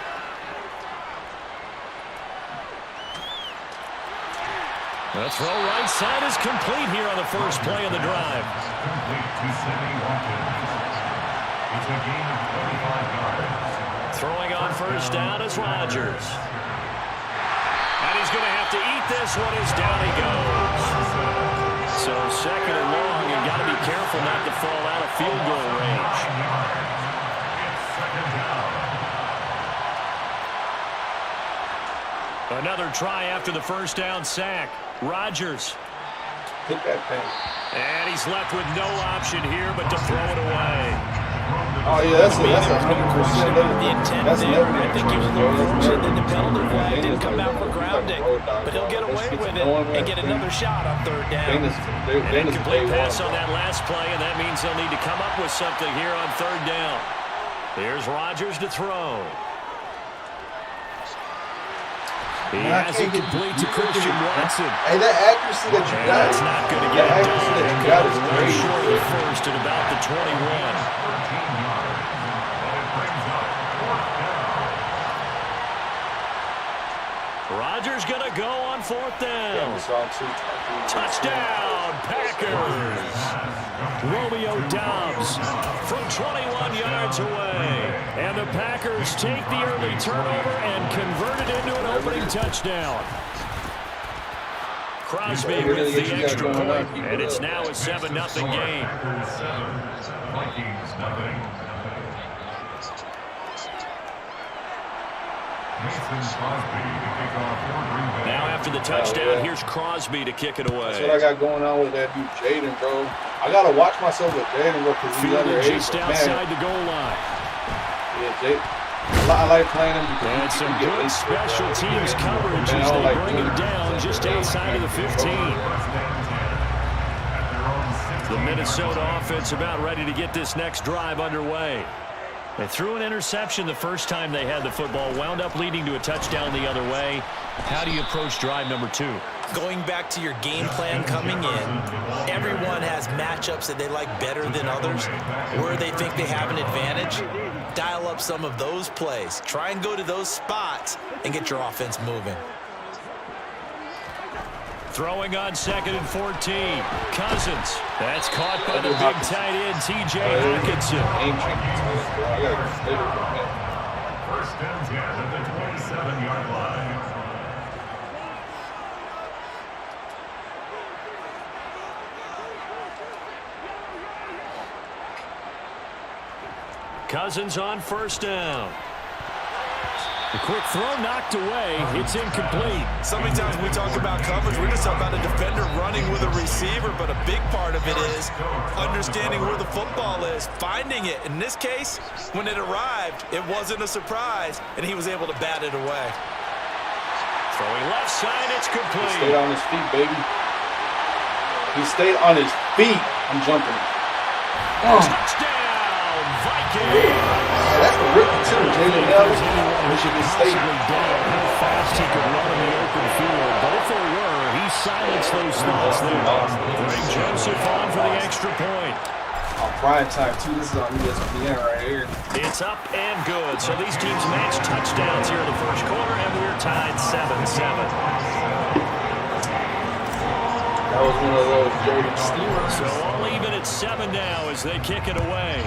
The throw right side is complete here on the first play of the drive. Throwing on first down is Rodgers. And he's going to have to eat this one as down he goes. So 2nd and long, you got to be careful not to fall out of field goal range. Another try after the first down sack. Rodgers. Hit that thing. And he's left with no option here but to throw it away. Oh, yeah, that's 100%. The intent there, I think he was a little fortunate that the penalty flag didn't come out for grounding. But he'll get away with it and get another shot on 3rd down. An incomplete pass on that last play, and that means they'll need to come up with something here on 3rd down. Here's Rodgers to throw. He has it complete to Christian Watson. Hey, that accuracy that you got. That's not going to get it done. That you got is great. Short of first at about the 21. Rodgers going to go on 4th down. Touchdown, Packers. Romeo Doubs from 21 yards away. And the Packers take the early turnover and convert it into an opening touchdown. Crosby with the extra point, and it's now a 7-0 game. Now after the touchdown, here's Crosby to kick it away. That's what I got going on with that dude Jaden, bro. I got to watch myself with Jaden, bro, because he's underage. Just outside the goal line. Yeah, Jaden. I like playing him because and some good special teams coverage as they bring him down just outside of the 15. The Minnesota offense about ready to get this next drive underway. They threw an interception the first time they had the football, wound up leading to a touchdown the other way. How do you approach drive number 2? Going back to your game plan coming in, everyone has matchups that they like better than others, where they think they have an advantage. Dial up some of those plays. Try and go to those spots and get your offense moving. Throwing on 2nd and 14. Cousins. That's caught by the big tight end, T.J. Hockenson. First and 10 at the 27-yard line. Cousins on first down. The quick throw knocked away. It's incomplete. So many times we talk about coverage, we're just talking about a defender running with a receiver, but a big part of it is understanding where the football is, finding it. In this case, when it arrived, it wasn't a surprise, and he was able to bat it away. Throwing left side, it's complete. He stayed on his feet, baby. He stayed on his feet. I'm jumping. Touchdown, Vikings. That's the rookie too, Jalen Ellis. We should be staying. How fast he could run in the open field, but if there were, he silenced those thoughts there. Greg Joseph on for the extra point. On prime time too. This is on ESPN right here. It's up and good. So these teams match touchdowns here in the first quarter, and we're tied 7-7. That was one of those Jaden steamers. So all even at 7 now as they kick it away.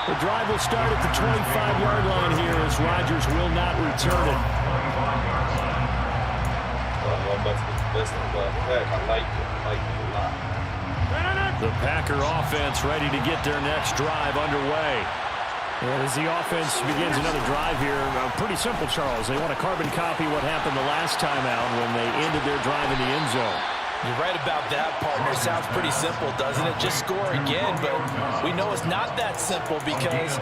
The drive will start at the 25-yard line here as Rodgers will not return it. The Packer offense ready to get their next drive underway. And as the offense begins another drive here, pretty simple, Charles. They want to carbon copy what happened the last time out when they ended their drive in the end zone. You're right about that, partner. Sounds pretty simple, doesn't it? Just score again, but we know it's not that simple because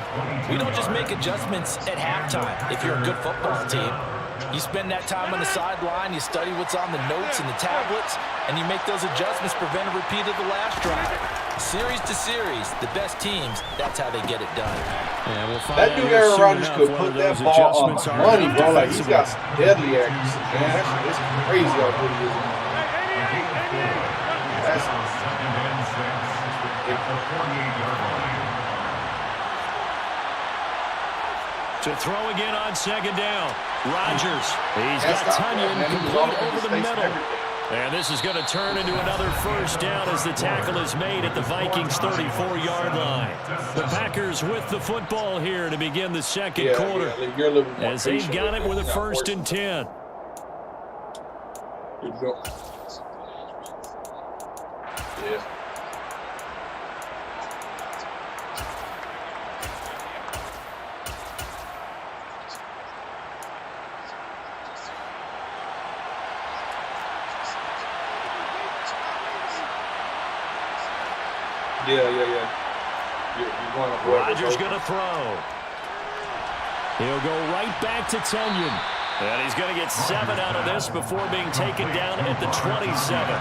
we don't just make adjustments at halftime if you're a good football team. You spend that time on the sideline, you study what's on the notes and the tablets, and you make those adjustments, prevent a repeat of the last drive. Series to series, the best teams, that's how they get it done. Yeah, we'll find that dude Aaron Rodgers could put that ball on money, bro. Like, he's got some deadly accuracy, man. It's crazy how good he is. To throw again on second down. Rodgers. He's got Tunyon complete over the middle. And this is going to turn into another first down as the tackle is made at the Vikings' 34-yard line. The Packers with the football here to begin the second quarter. As they've got it with a 1st and 10. Good go. Yeah. Yeah. You're going up. Rodgers going to throw. He'll go right back to Tunyon. And he's going to get 7 out of this before being taken down at the 27. A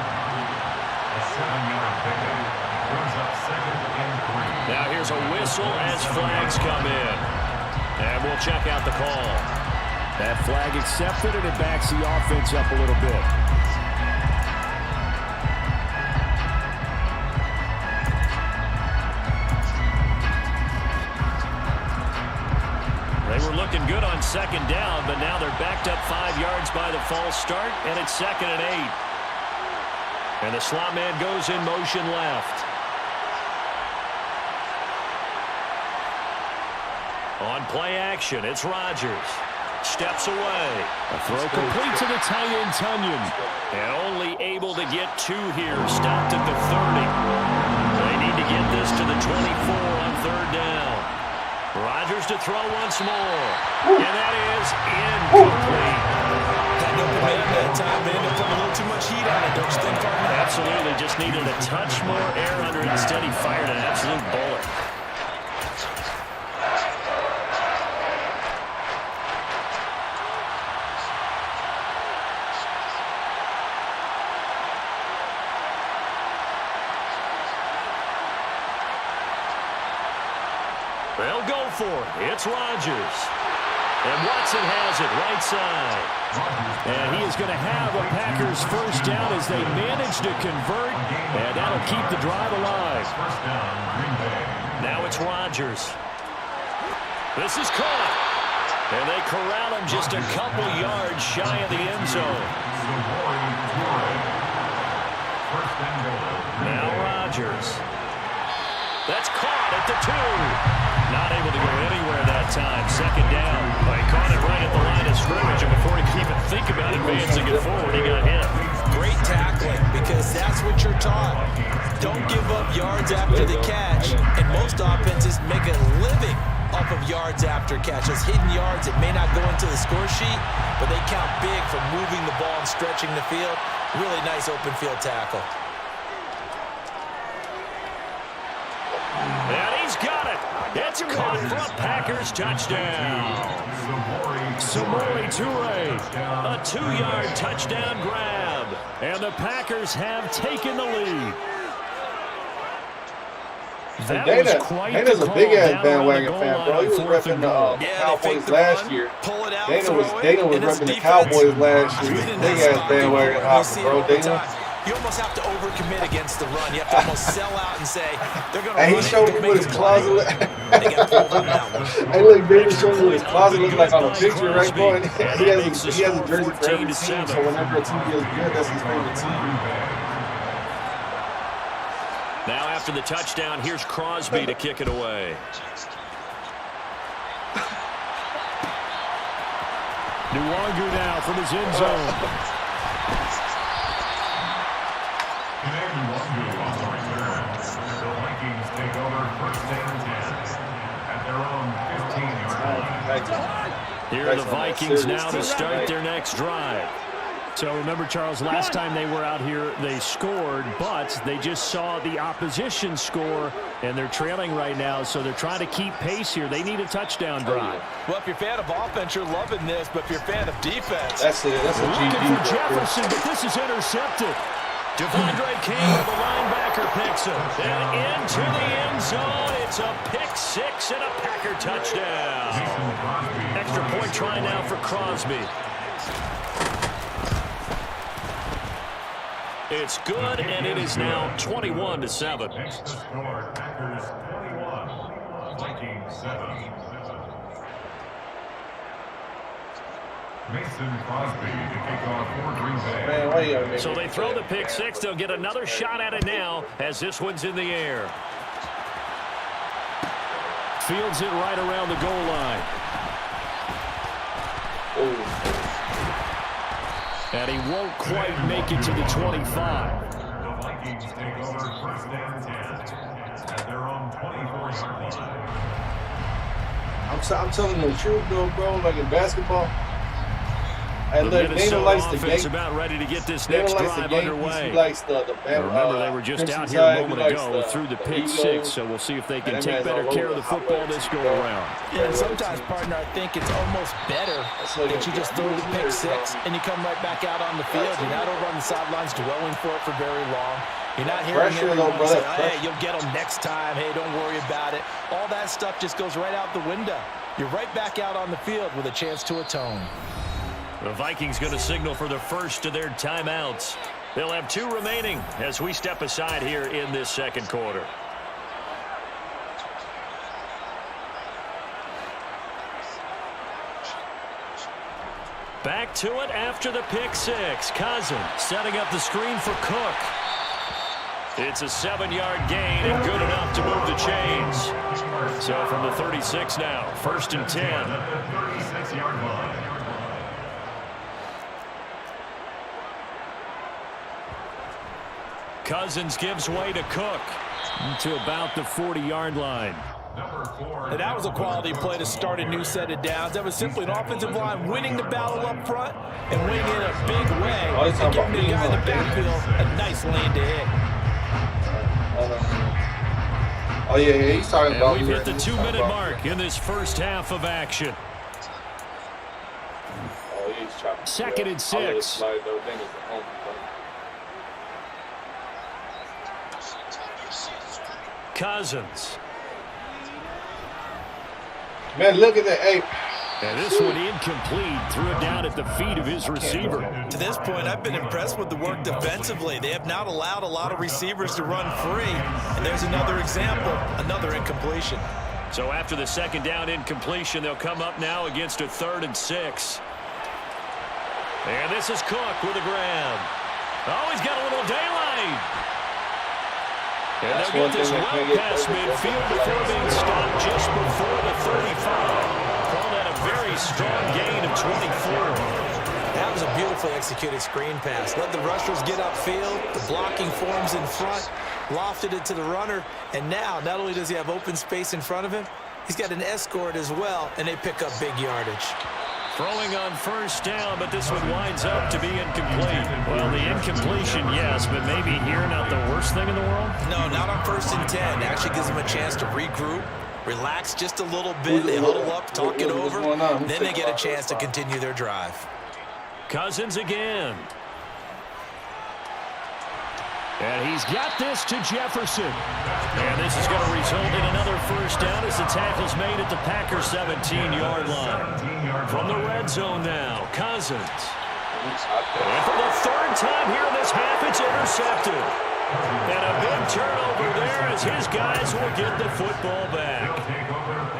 7-yard pickup brings up 2nd and 3. Now here's a whistle as flags come in. And we'll check out the call. That flag accepted, and it backs the offense up a little bit. They were looking good on second down, but now they're backed up 5 yards by the false start, and it's 2nd and 8. And the slot man goes in motion left. On play action, it's Rodgers. Steps away. A throw complete to the tight end, Tunyon. And only able to get 2 here. Stopped at the 30. They need to get this to the 24 on 3rd down. Rodgers to throw once more. And that is incomplete. Got no command that time, man. They're putting a little too much heat on it, don't you think, partner? Absolutely. Just needed a touch more air under it. Instead, he fired an absolute bullet. They'll go for it. It's Rodgers. And Watson has it right side. And he is going to have a Packers first down as they manage to convert. And that'll keep the drive alive. Now it's Rodgers. This is caught. And they corral him just a couple yards shy of the end zone. Now Rodgers. That's caught at the 2. Not able to go anywhere that time. Second down. He caught it right at the line of scrimmage, and before he could even think about advancing it forward, he got hit. Great tackling, because that's what you're taught. Don't give up yards after the catch, and most offenses make a living off of yards after catch. Those hidden yards that may not go into the score sheet, but they count big for moving the ball and stretching the field. Really nice open field tackle. And he's got it. It's caught for a Packers touchdown. Samori Toure, a 2-yard touchdown grab. And the Packers have taken the lead. That was quite Dana's the a call big-ass down around the bandwagon goal fan, line bro. He was on 4th repping and the goal. Cowboys last year. Dana was repping the Cowboys last year. He was a big-ass bandwagon hopper, bro. Dana. You almost have to overcommit against the run. You have to almost sell out and say they're going to run. And he showed me with his closet. They got pulled on that one. Hey, look, David showing you what his closet looks like on a picture, right, bro? And he has a jersey for every team, so whenever a team is good, that's his favorite team. Now after the touchdown, here's Crosby to kick it away. Nuwangu now from his end zone. The Vikings take over first and 10 at their own 15-yard line. Here are the Vikings now to start their next drive. So remember, Charles, last time they were out here, they scored, but they just saw the opposition score, and they're trailing right now, so they're trying to keep pace here. They need a touchdown drive. Well, if you're a fan of offense, you're loving this, but if you're a fan of defense... That's it. That's a GD. Looking for Jefferson, but this is intercepted. Devondre King, the linebacker, picks him. And into the end zone. It's a pick six and a Packer touchdown. Extra point try now for Crosby. It's good, and it is now 21-7. Makes the score Packers 21, Vikings 7. Mason Crosby to kick off for Green Bay. Man, why you gotta make So they throw the pick six. They'll get another shot at it now as this one's in the air. Fields it right around the goal line. Oh. And he won't quite make it to the 25. The Vikings take over first and 10 at their own 24-yard line. I'm telling you the truth, though, bro. Like in basketball, and The look, Nana Minnesota likes the offense game. about ready to get this Nana next likes drive the game. underway. He likes the Remember, they were just out here a moment ago through the pick six, so we'll see if they can take better care of the football this go around. Yeah, and sometimes, partner, I think it's almost better that you just throw the pick six and you come right back out on the field. You're not over on the sidelines dwelling for it for very long. You're not hearing everyone say, hey, you'll get them next time. Hey, don't worry about it. All that stuff just goes right out the window. You're right back out on the field with a chance to atone. The Vikings going to signal for the first of their timeouts. They'll have two remaining as we step aside here in this second quarter. Back to it after the pick six. Cousins setting up the screen for Cook. It's a 7-yard gain and good enough to move the chains. So from the 36 now, first and 10. 36-yard line. Cousins gives way to Cook to about the 40-yard line. And that was a quality play to start a new set of downs. That was simply an offensive line winning the battle up front and winning in a big way. And giving the guy in the backfield a nice lane to hit. Oh, yeah, he's talking about... And we've hit the 2-minute mark in this first half of action. Oh, he's chopping. Second and 6. Cousins. Man, look at that. Hey. And this one incomplete. Threw it down at the feet of his receiver. To this point, I've been impressed with the work defensively. They have not allowed a lot of receivers to run free. And there's another example, another incompletion. So after the second down incompletion, they'll come up now against a 3rd and 6. And this is Cook with a grab. Oh, he's got a little daylight. And they'll get this well past midfield before being stopped just before the 35. Call that a very strong gain of 24. That was a beautifully executed screen pass. Let the rushers get upfield. The blocking forms in front. Lofted it to the runner. And now, not only does he have open space in front of him, he's got an escort as well, and they pick up big yardage. Throwing on first down, but this one winds up to be incomplete. Well, the incompletion, yes, but maybe here not the worst thing in the world? No, not on 1st and 10. It actually gives them a chance to regroup, relax just a little bit. They huddle up, talk it over, then they get a chance to continue their drive. Cousins again. And he's got this to Jefferson. And this is going to result in another first down as the tackle's made at the Packers 17-yard line. From the red zone now, Cousins. And for the 3rd time here in this half, it's intercepted. And a big turnover there as his guys will get the football back.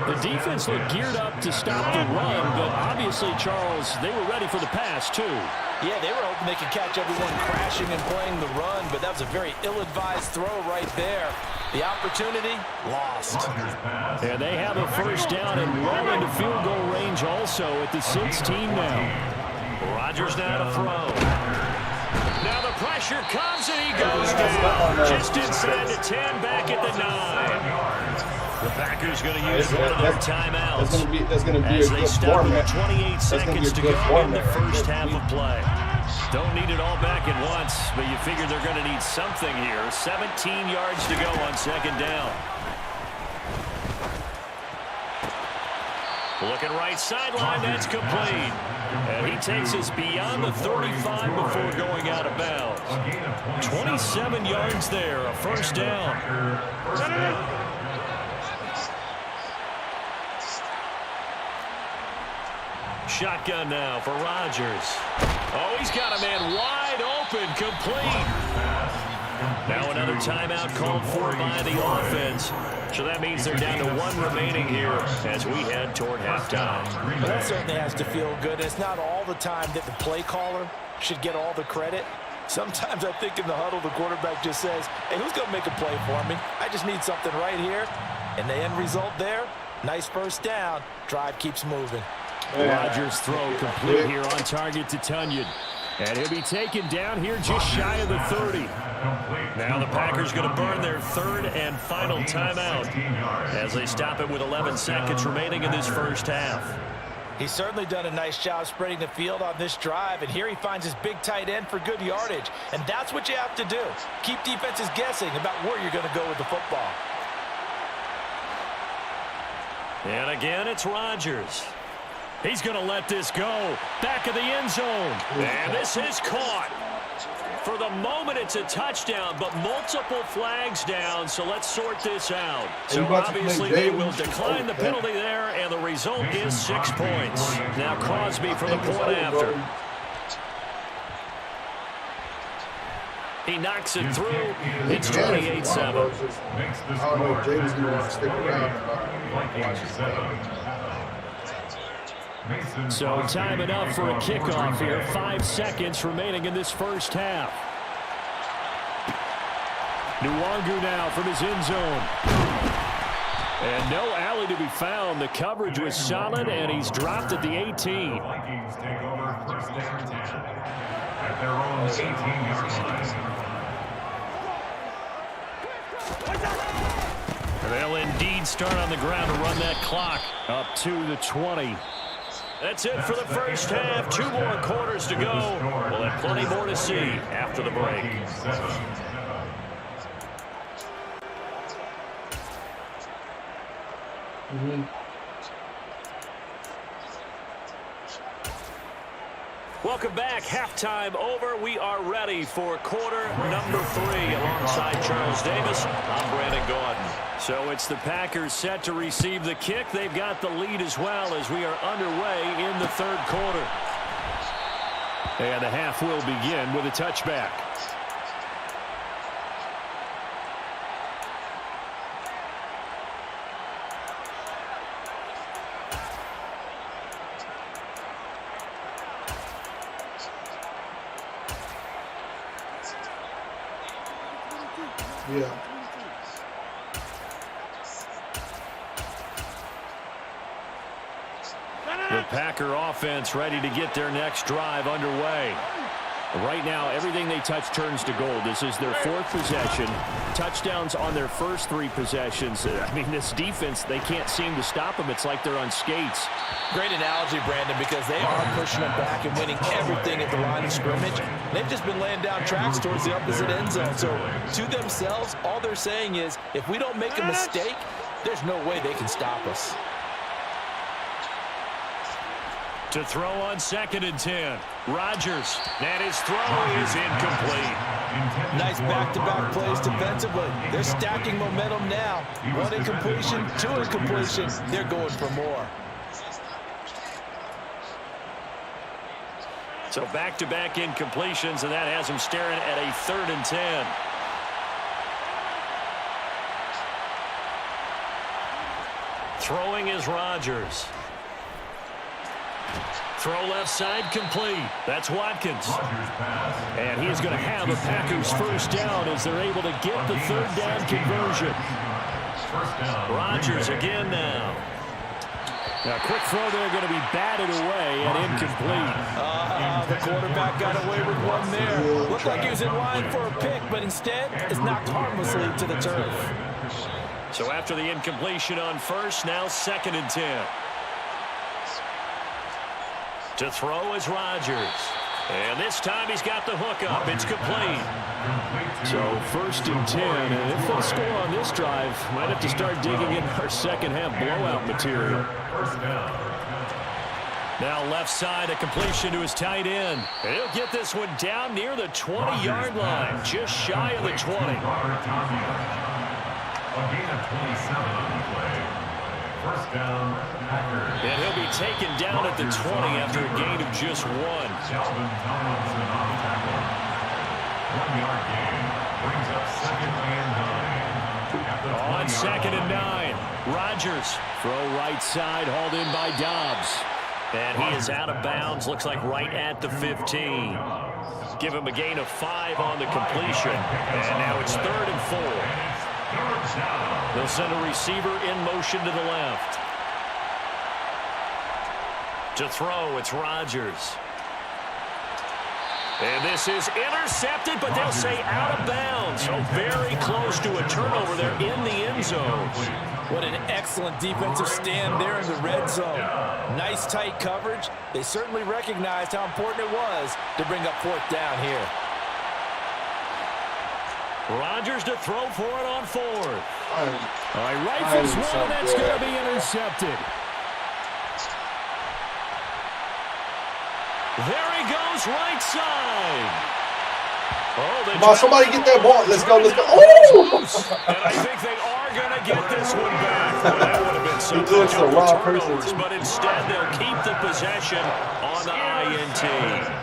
The defense looked geared up to stop the run, but obviously, Charles, they were ready for the pass, too. Yeah, they were hoping they could catch everyone crashing and playing the run, but that was a very ill-advised throw right there. The opportunity, lost. And they have a first down and well into field goal range also at the 16 now. Rodgers now to throw. Now the pressure comes and he goes down. Just inside the 10, back at the 9. The Packers going to use one of their timeouts that's gonna be as a they good stop format. with 28 seconds to go in the first half of play. Don't need it all back at once, but you figure they're going to need something here. 17 yards to go on second down. Looking right sideline, that's complete. And he takes us beyond the 35 before going out of bounds. 27 yards there, a first down. Shotgun now for Rodgers. Oh, he's got a man wide open, complete. Now another timeout called for by the offense. So that means they're down to one remaining here as we head toward halftime. Well, that certainly has to feel good. It's not all the time that the play caller should get all the credit. Sometimes I think in the huddle, the quarterback just says, hey, who's going to make a play for me? I just need something right here. And the end result there, nice first down. Drive keeps moving. Rodgers' throw complete here on target to Tunyon. And he'll be taken down here just shy of the 30. Now the Packers going to burn their third and final timeout as they stop it with 11 seconds remaining in this first half. He's certainly done a nice job spreading the field on this drive, and here he finds his big tight end for good yardage. And that's what you have to do. Keep defenses guessing about where you're going to go with the football. And again, it's Rodgers. He's going to let this go. Back of the end zone. And this is caught. For the moment, it's a touchdown, but multiple flags down, so let's sort this out. So obviously they will decline the penalty there, and the result is 6 points. Now Crosby for the point after. He knocks it through. It's 28-7. I don't know if James going to stick around. So time enough for a kickoff here. 5 seconds remaining in this first half. Nwangu now from his end zone. And no alley to be found. The coverage was solid, and he's dropped at the 18. Vikings take over first down 10 at their own 18-yard line. They'll indeed start on the ground to run that clock up to the 20. That's it for the first half. 2 more quarters to go. We'll have plenty more to see after the break. Welcome back. Halftime over. We are ready for quarter number 3. Alongside Charles Davis, I'm Brandon Gordon. So it's the Packers set to receive the kick. They've got the lead as well as we are underway in the third quarter. And the half will begin with a touchback. Yeah. The Packer offense ready to get their next drive underway. Right now, everything they touch turns to gold. This is their 4th possession. Touchdowns on their first 3 possessions. I mean, this defense, they can't seem to stop them. It's like they're on skates. Great analogy, Brandon, because they are pushing them back and winning everything at the line of scrimmage. They've just been laying down tracks towards the opposite end zone. So to themselves, all they're saying is, if we don't make a mistake, there's no way they can stop us. To throw on 2nd and 10. Rodgers. And his throw is incomplete. Nice back-to-back plays defensively. They're stacking momentum now. 1 incompletion, 2 incompletion. They're going for more. So back-to-back incompletions, and that has them staring at a 3rd and 10. Throwing is Rodgers. Throw left side complete. That's Watkins. And he's going to have a Packers first down as they're able to get the third down conversion. Rodgers again now. Now, quick throw there, going to be batted away and incomplete. The quarterback got away with one there. Looked like he was in line for a pick, but instead is knocked harmlessly to the turf. So after the incompletion on first, now 2nd and 10. To throw is Rodgers. And this time he's got the hook up. It's complete. So 1st and 10. And if they'll score on this drive, might have to start digging in our second half blowout material. Now left side, a completion to his tight end. And he'll get this one down near the 20-yard line. Just shy of the 20. A gain of 27 on the play. First down, Packers. And he'll be taken down at the 20 after a gain of just 1. Calvin Tomlinson on the tackle. 1-yard gain. Brings up 2nd and 9. On 2nd and 9. Rodgers. Throw right side, hauled in by Dobbs. And he is out of bounds, looks like right at the 15. Give him a gain of 5 on the completion. And now it's 3rd and 4. They'll send a receiver in motion to the left. To throw, it's Rodgers. And this is intercepted, but they'll say out of bounds. So very close to a turnover there in the end zone. What an excellent defensive stand there in the red zone. Nice tight coverage. They certainly recognized how important it was to bring up 4th down here. Rodgers to throw for it on 4th. All right, rifles one, that's going to be intercepted. There he goes, right side. Oh, Come on, somebody get that ball. Let's go, let's go. Oh! And I think they are going to get this one back. Well, that would have been some turnovers, but instead they'll keep the possession on the INT.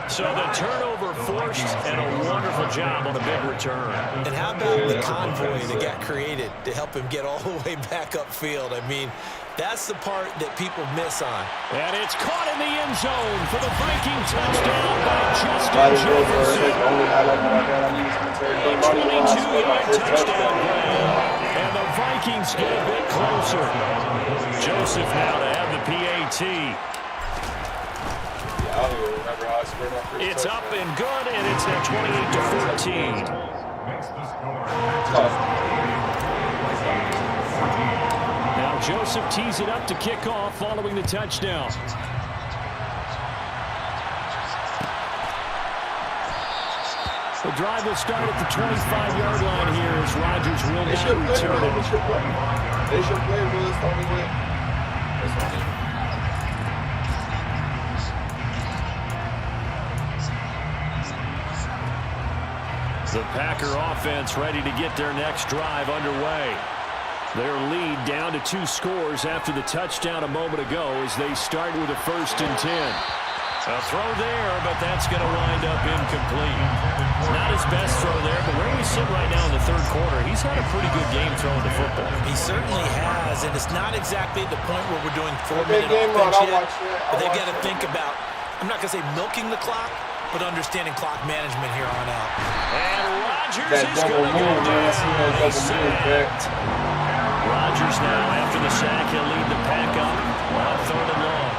So the turnover forced and a wonderful job on a big return. And how about the convoy that got created to help him get all the way back upfield? I mean, that's the part that people miss on. And it's caught in the end zone for the Viking touchdown by Justin Jefferson. A 22-yard touchdown grab. And the Vikings get a bit closer. Joseph now to have the PAT. It's up and good, and it's now 28-14. Now Joseph tees it up to kick off following the touchdown. The drive will start at the 25-yard line here as Rodgers will not return it. They should play with us on the way. The Packer offense ready to get their next drive underway. Their lead down to 2 scores after the touchdown a moment ago as they start with a 1st and 10. A throw there, but that's going to wind up incomplete. Not his best throw there, but where we sit right now in the 3rd quarter, he's had a pretty good game throwing the football. He certainly has, and it's not exactly the point where we're doing 4-minute offense yet, but they've got to think about, I'm not going to say milking the clock, but understanding clock management here on out. And Rodgers is going to go down. He's sacked. Rodgers now, after the sack, he'll lead the pack up on 3rd and long.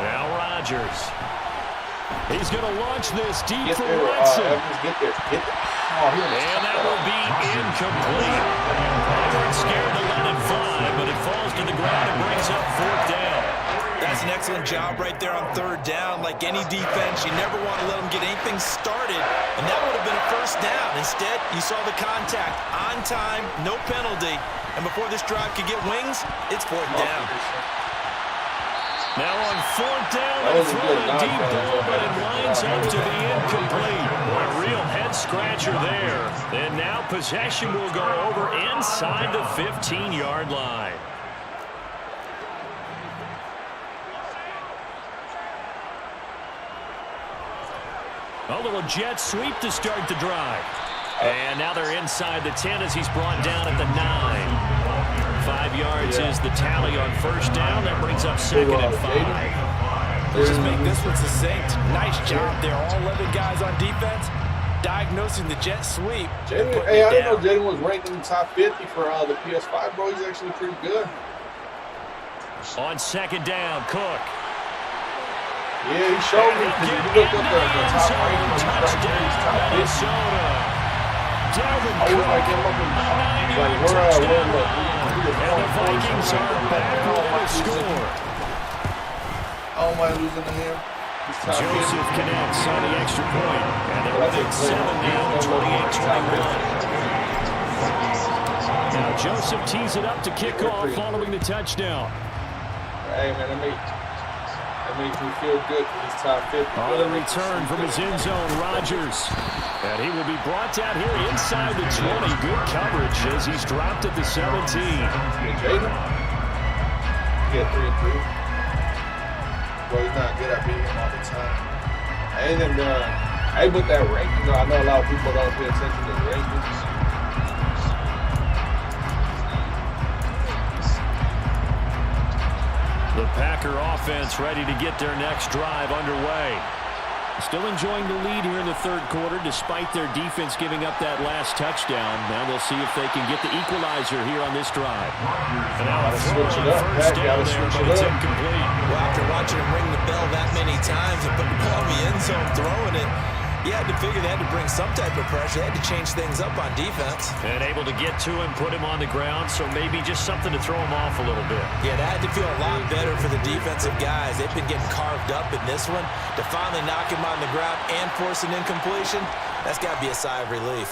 Now Rodgers. He's going to launch this deep for Watson. And that will be incomplete. They weren't scared to let it fly, but it falls to the ground and brings up 4th down. That's an excellent job right there on 3rd down. Like any defense, you never want to let them get anything started, and that would have been a 1st down. Instead, you saw the contact on time, no penalty, and before this drive could get wings, it's 4th down. Now on 4th down, they throw a deep ball, but it lines up to be incomplete. A real head-scratcher there. And now possession will go over inside the 15-yard line. A little jet sweep to start the drive. And now they're inside the 10 as he's brought down at the 9. 5 yards is the tally on first down. That brings up 2nd and 5. Let's just make this one succinct. Nice job there. All 11 guys on defense diagnosing the jet sweep. Hey, I didn't know Jaden was ranked in the top 50 for the PS5, bro. He's actually pretty good. On 2nd down, Cook. Yeah, he showed me because you looked up the top ranking. Touchdown, Minnesota. Delvin I was Cook, like, where and the Vikings are back with a score. Oh, am I losing to him? Joseph connects on the extra point, and they're within 7 now, 28-21. Now Joseph tees it up to kick off following the touchdown. Hey, man, that makes me feel good for this top 50. On the return from his end zone, Rodgers. And he will be brought down here inside the 20. Good coverage as he's dropped at the 17. Jaden? He had 3-3. Well, he's not good at beating him all the time. And then, hey, with that ranking, I know a lot of people don't pay attention to the rankings. The Packer offense ready to get their next drive underway. Still enjoying the lead here in the third quarter despite their defense giving up that last touchdown. Now they'll see if they can get the equalizer here on this drive. And now a throw on first down there, but it's incomplete. Well, after watching him ring the bell that many times and put the ball in the end zone throwing it, you had to figure they had to bring some type of pressure. They had to change things up on defense. And able to get to him, put him on the ground, so maybe just something to throw him off a little bit. Yeah, that had to feel a lot better for the defensive guys. They've been getting carved up in this one. To finally knock him on the ground and force an incompletion, that's got to be a sigh of relief.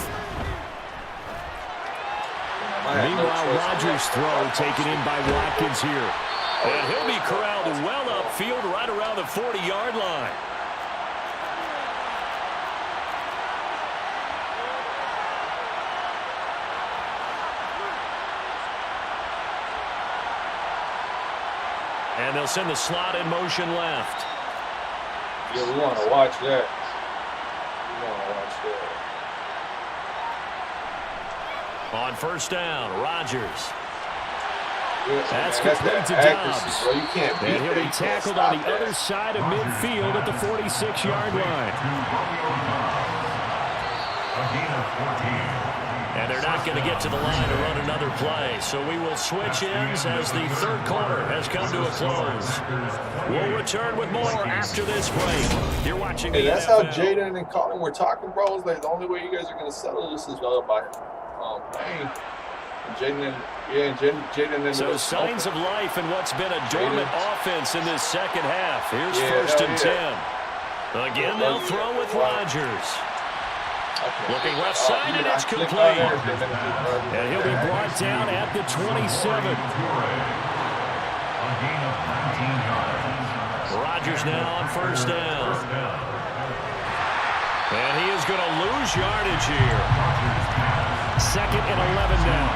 Meanwhile, Rodgers' throw taken in by Watkins here. And he'll be corralled well upfield right around the 40-yard line. And they'll send the slot in motion left. Yeah, we want to watch that. On first down, Rodgers. That's complete to Dobbs. Bro. You can't beat And he'll be tackled on the other side of midfield at the 46-yard line. And they're not going to get to the line to run another play. So we will switch ends as the third quarter has come to a close. We'll return with more after this break. You're watching the that's NFL. how Jaden and Colin were talking, bro. It's like the only way you guys are going to settle this is by playing. Jaden and So signs of life in what's been a dormant offense in this second half. Here's first and 10. Again, they'll throw with Rodgers. Looking left side, and it's complete. And he'll be brought down at the 27. Rodgers now on first down. And he is going to lose yardage here. 2nd and 11 now.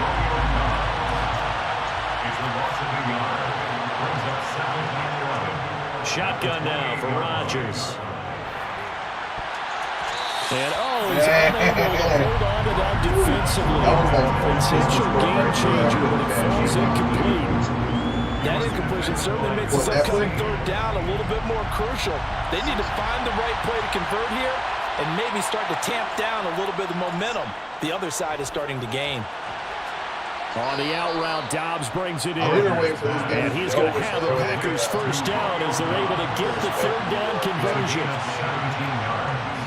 Shotgun now for Rodgers. And he's unable to hold on to that defensively. Potential game changer, but it falls incomplete. That incompletion certainly makes this upcoming third down a little bit more crucial. They need to find the right play to convert here and maybe start to tamp down a little bit of momentum. The other side is starting to gain. On the out route, Dobbs brings it in. And he's going to have the Packers first down as they're able to get the third down conversion.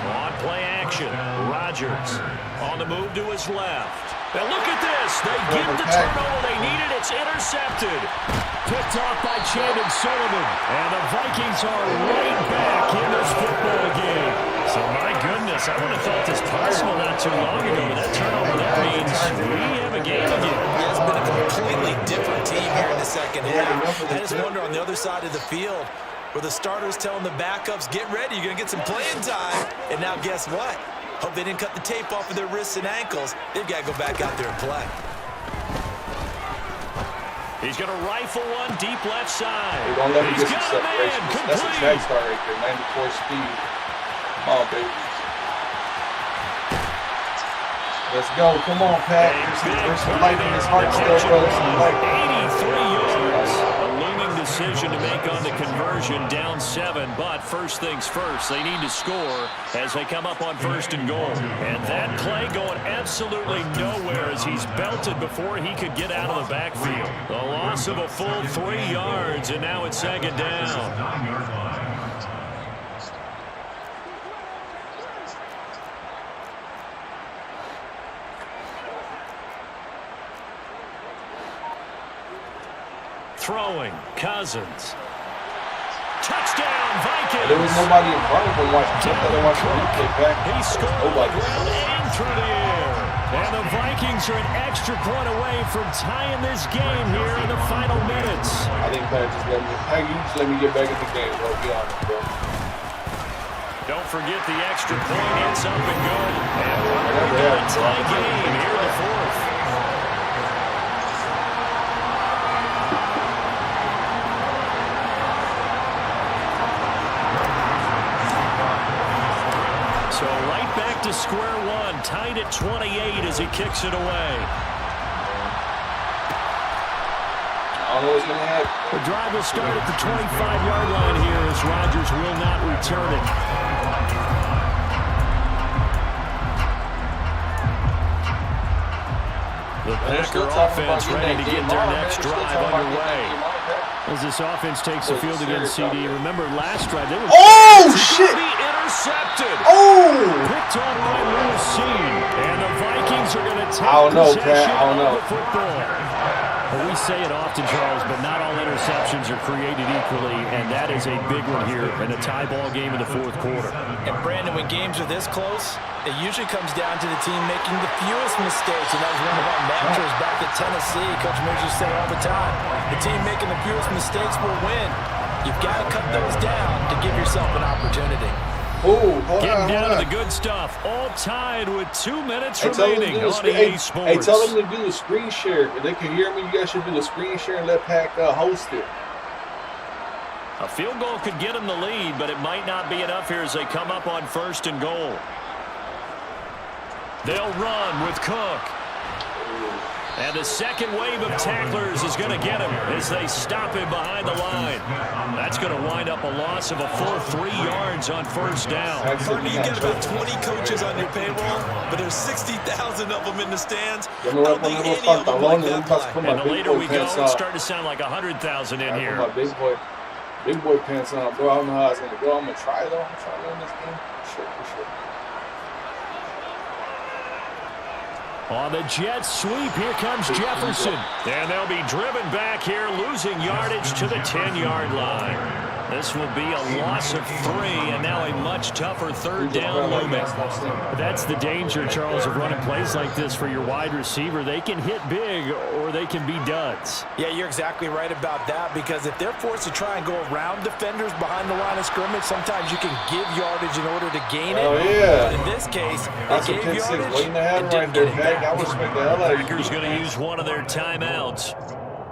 On play action, Rodgers on the move to his left. Now look at this. They get the turnover they needed. It's intercepted. Picked off by Chandon Sullivan. And the Vikings are right back in this football game. So my goodness, I would have thought this possible not too long ago. But that turnover, that means we have a game again. It's been a completely different team here in the second half. I just wonder on the other side of the field, where the starters telling the backups, get ready, you're going to get some playing time. And now guess what? Hope they didn't cut the tape off of their wrists and ankles. They've got to go back out there and play. He's going to rifle one deep left side. They won't let him He's get got some a man, separation. That's a track star right there, 94 speed. Come on, baby. Let's go. Come on, Pat. There's some life in his heart still, bro. Some life. conversion, down 7. But first things first, they need to score as they come up on 1st and goal. And that play going absolutely nowhere as he's belted before he could get out of the backfield. The loss of a full 3 yards, and now it's 2nd down. Throwing, Cousins. Touchdown, Vikings. There was nobody in front of him watching. They watched the replay back. He scored nobody. And through the air. And the Vikings are an extra point away from tying this game here in the final minutes. I think Pat just let me get back in the game, bro. Be honest, bro. Don't forget the extra point. It's up and good. And we're going to tie game here in the 4th. So right back to square one, tied at 28 as he kicks it away. I don't know what's going to happen. The drive will start at the 25-yard line here as Rodgers will not return it. The Packer offense ready to get their next drive underway. As this offense takes the field against CD. Remember last drive, they were shit! Intercepted. Picked on by Lewis Seed. And the Vikings are going to take possession of the football. Well, we say it often, Charles, but not all interceptions are created equally, and that is a big one here in a tie ball game in the 4th quarter. And Brandon, when games are this close, it usually comes down to the team making the fewest mistakes, and that was one of our mantras back at Tennessee. Coach Murphy said all the time, the team making the fewest mistakes will win. You've got to cut those down to give yourself an opportunity. Getting down to the good stuff. All tied with 2 minutes remaining on EA Sports. Hey, tell them to do the screen share. If they can hear me, you guys should do the screen share and let Pac host it. A field goal could get them the lead, but it might not be enough here as they come up on 1st and goal. They'll run with Cook. And the second wave of tacklers is going to get him as they stop him behind the line. That's going to wind up a loss of a full 3 yards on 1st down. Bernie, you get about 20 coaches on your payroll, but there's 60,000 of them in the stands. I don't think any of them like that play. And the later we go, it's starting to sound like 100,000 in here. My big boy pants on, bro. I don't know how it's going to go. I'm going to try, though. I'm going to try to win this game. For sure. On the jet sweep, here comes Jefferson. And they'll be driven back here, losing yardage to the 10-yard line. This will be a loss of 3, and now a much tougher 3rd down looming. That's the danger, Charles, of running plays like this for your wide receiver. They can hit big, or they can be duds. Yeah, you're exactly right about that, because if they're forced to try and go around defenders behind the line of scrimmage, sometimes you can give yardage in order to gain it. Oh, yeah. But in this case, that's they gave yardage waiting to have and right didn't there, get it back. I respect the hell out of you. Packers going to use one of their timeouts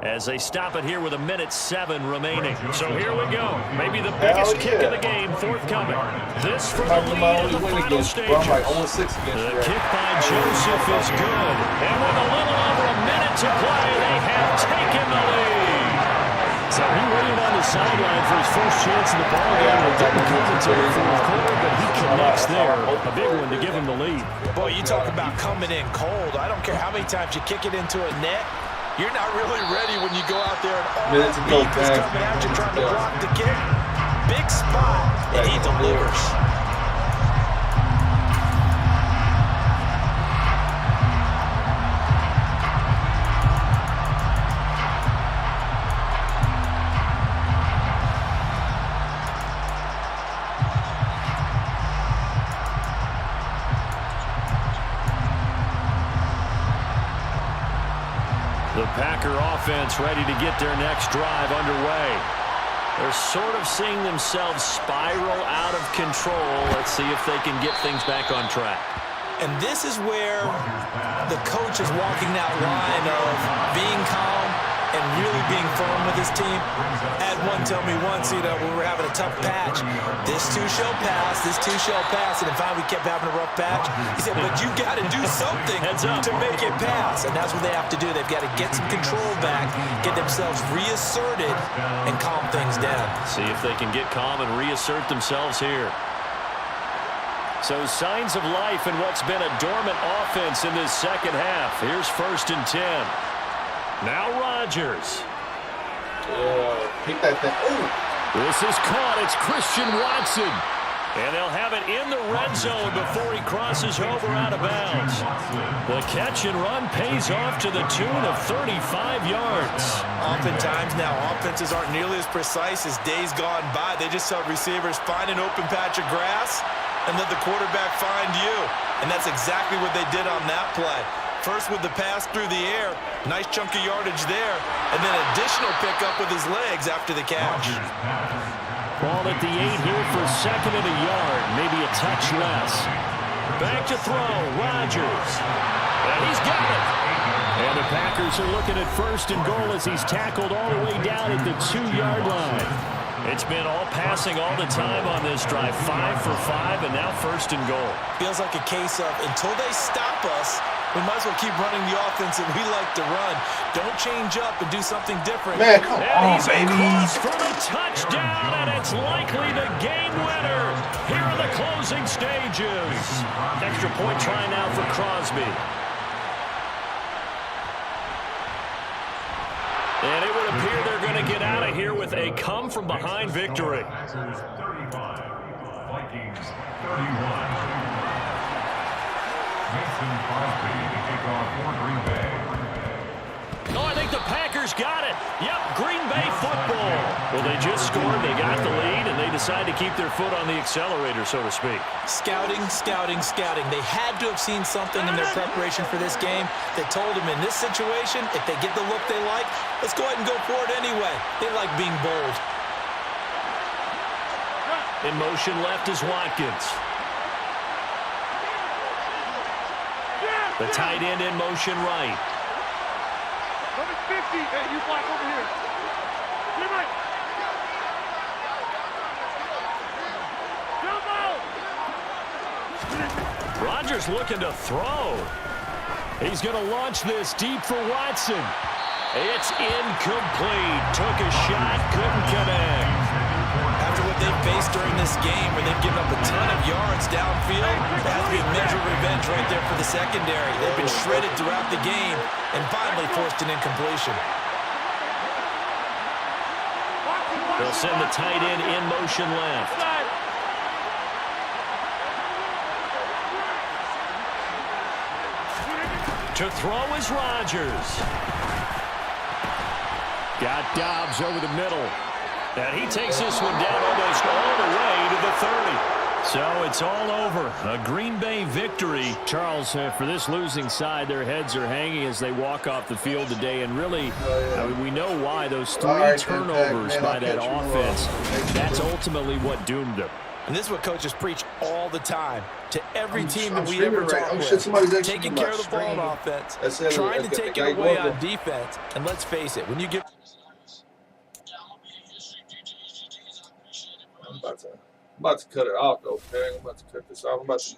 as they stop it here with 1:07 remaining. So here we go. Maybe the biggest kick of the game forthcoming. This from the lead in the final stages. The kick by Joseph is good. And with a little over a minute to play, they have taken the lead. So he waited on the sideline for his first chance in the ballgame. It didn't come until the 4th quarter, but he connects there. A big one to give him the lead. Boy, you talk about coming in cold. I don't care how many times you kick it into a net. You're not really ready when you go out there and all that beef is coming at you trying to block the kick. Big spot, and he delivers. The Packer offense ready to get their next drive underway. They're sort of seeing themselves spiral out of control. Let's see if they can get things back on track. And this is where the coach is walking that line of being calm and really being firm with his team. I had one tell me once, you know, when we were having a tough patch, this too shall pass, and then finally we kept having a rough patch. He said, but you got to do something to make it pass, and that's what they have to do. They've got to get some control back, get themselves reasserted, and calm things down. See if they can get calm and reassert themselves here. So signs of life in what's been a dormant offense in this second half. Here's 1st and 10. Now Rodgers. Pick that thing. Ooh. This is caught. It's Christian Watson. And they'll have it in the red zone before he crosses over out of bounds. The catch and run pays off to the tune of 35 yards. Oftentimes now, offenses aren't nearly as precise as days gone by. They just saw receivers find an open patch of grass and let the quarterback find you. And that's exactly what they did on that play. First with the pass through the air, nice chunk of yardage there, and then additional pickup with his legs after the catch. Ball at the 8 here for 2nd and a yard, maybe a touch less. Back to throw, Rodgers. And he's got it. And the Packers are looking at 1st and goal as he's tackled all the way down at the 2-yard line. It's been all passing all the time on this drive. 5 for 5, and now 1st and goal. Feels like a case of until they stop us, we might as well keep running the offense that we like to run. Don't change up and do something different. Man, come on, baby. baby. For the touchdown, and it's likely the game winner here in the closing stages. Extra point try now for Crosby. And it would appear they're going to get out of here with a come-from-behind victory. Packers 35, Vikings 31. Mason Crosby to kick off for Green Bay. Oh, I think the Packers got it. Yep, Green Bay football. Well, they just scored, they got the lead, and they decide to keep their foot on the accelerator, so to speak. Scouting, scouting, scouting. They had to have seen something in their preparation for this game that told them in this situation, if they get the look they like, let's go ahead and go for it anyway. They like being bold. In motion left is Watkins. The tight end in motion right. Number 50, hey, you block over here. Rodgers looking to throw. He's going to launch this deep for Watson. It's incomplete. Took a shot, couldn't connect. After what they've faced during this game, where they've given up a ton of yards downfield, it has to be a measure of revenge right there for the secondary. They've been shredded throughout the game and finally forced an incompletion. They'll send the tight end in motion left. To throw is Rodgers. Got Dobbs over the middle. And he takes this one down almost all the way to the 30. So it's all over. A Green Bay victory. Charles, for this losing side, their heads are hanging as they walk off the field today. And really, I mean, we know why those 3 turnovers by that offense. That's ultimately what doomed them. And this is what coaches preach all the time to every team that we ever talk with. Taking care of the ball on offense, trying to take it away on defense. And let's face it, when you get... I'm about to cut it off, though, man. I'm about to cut this off. I'm about to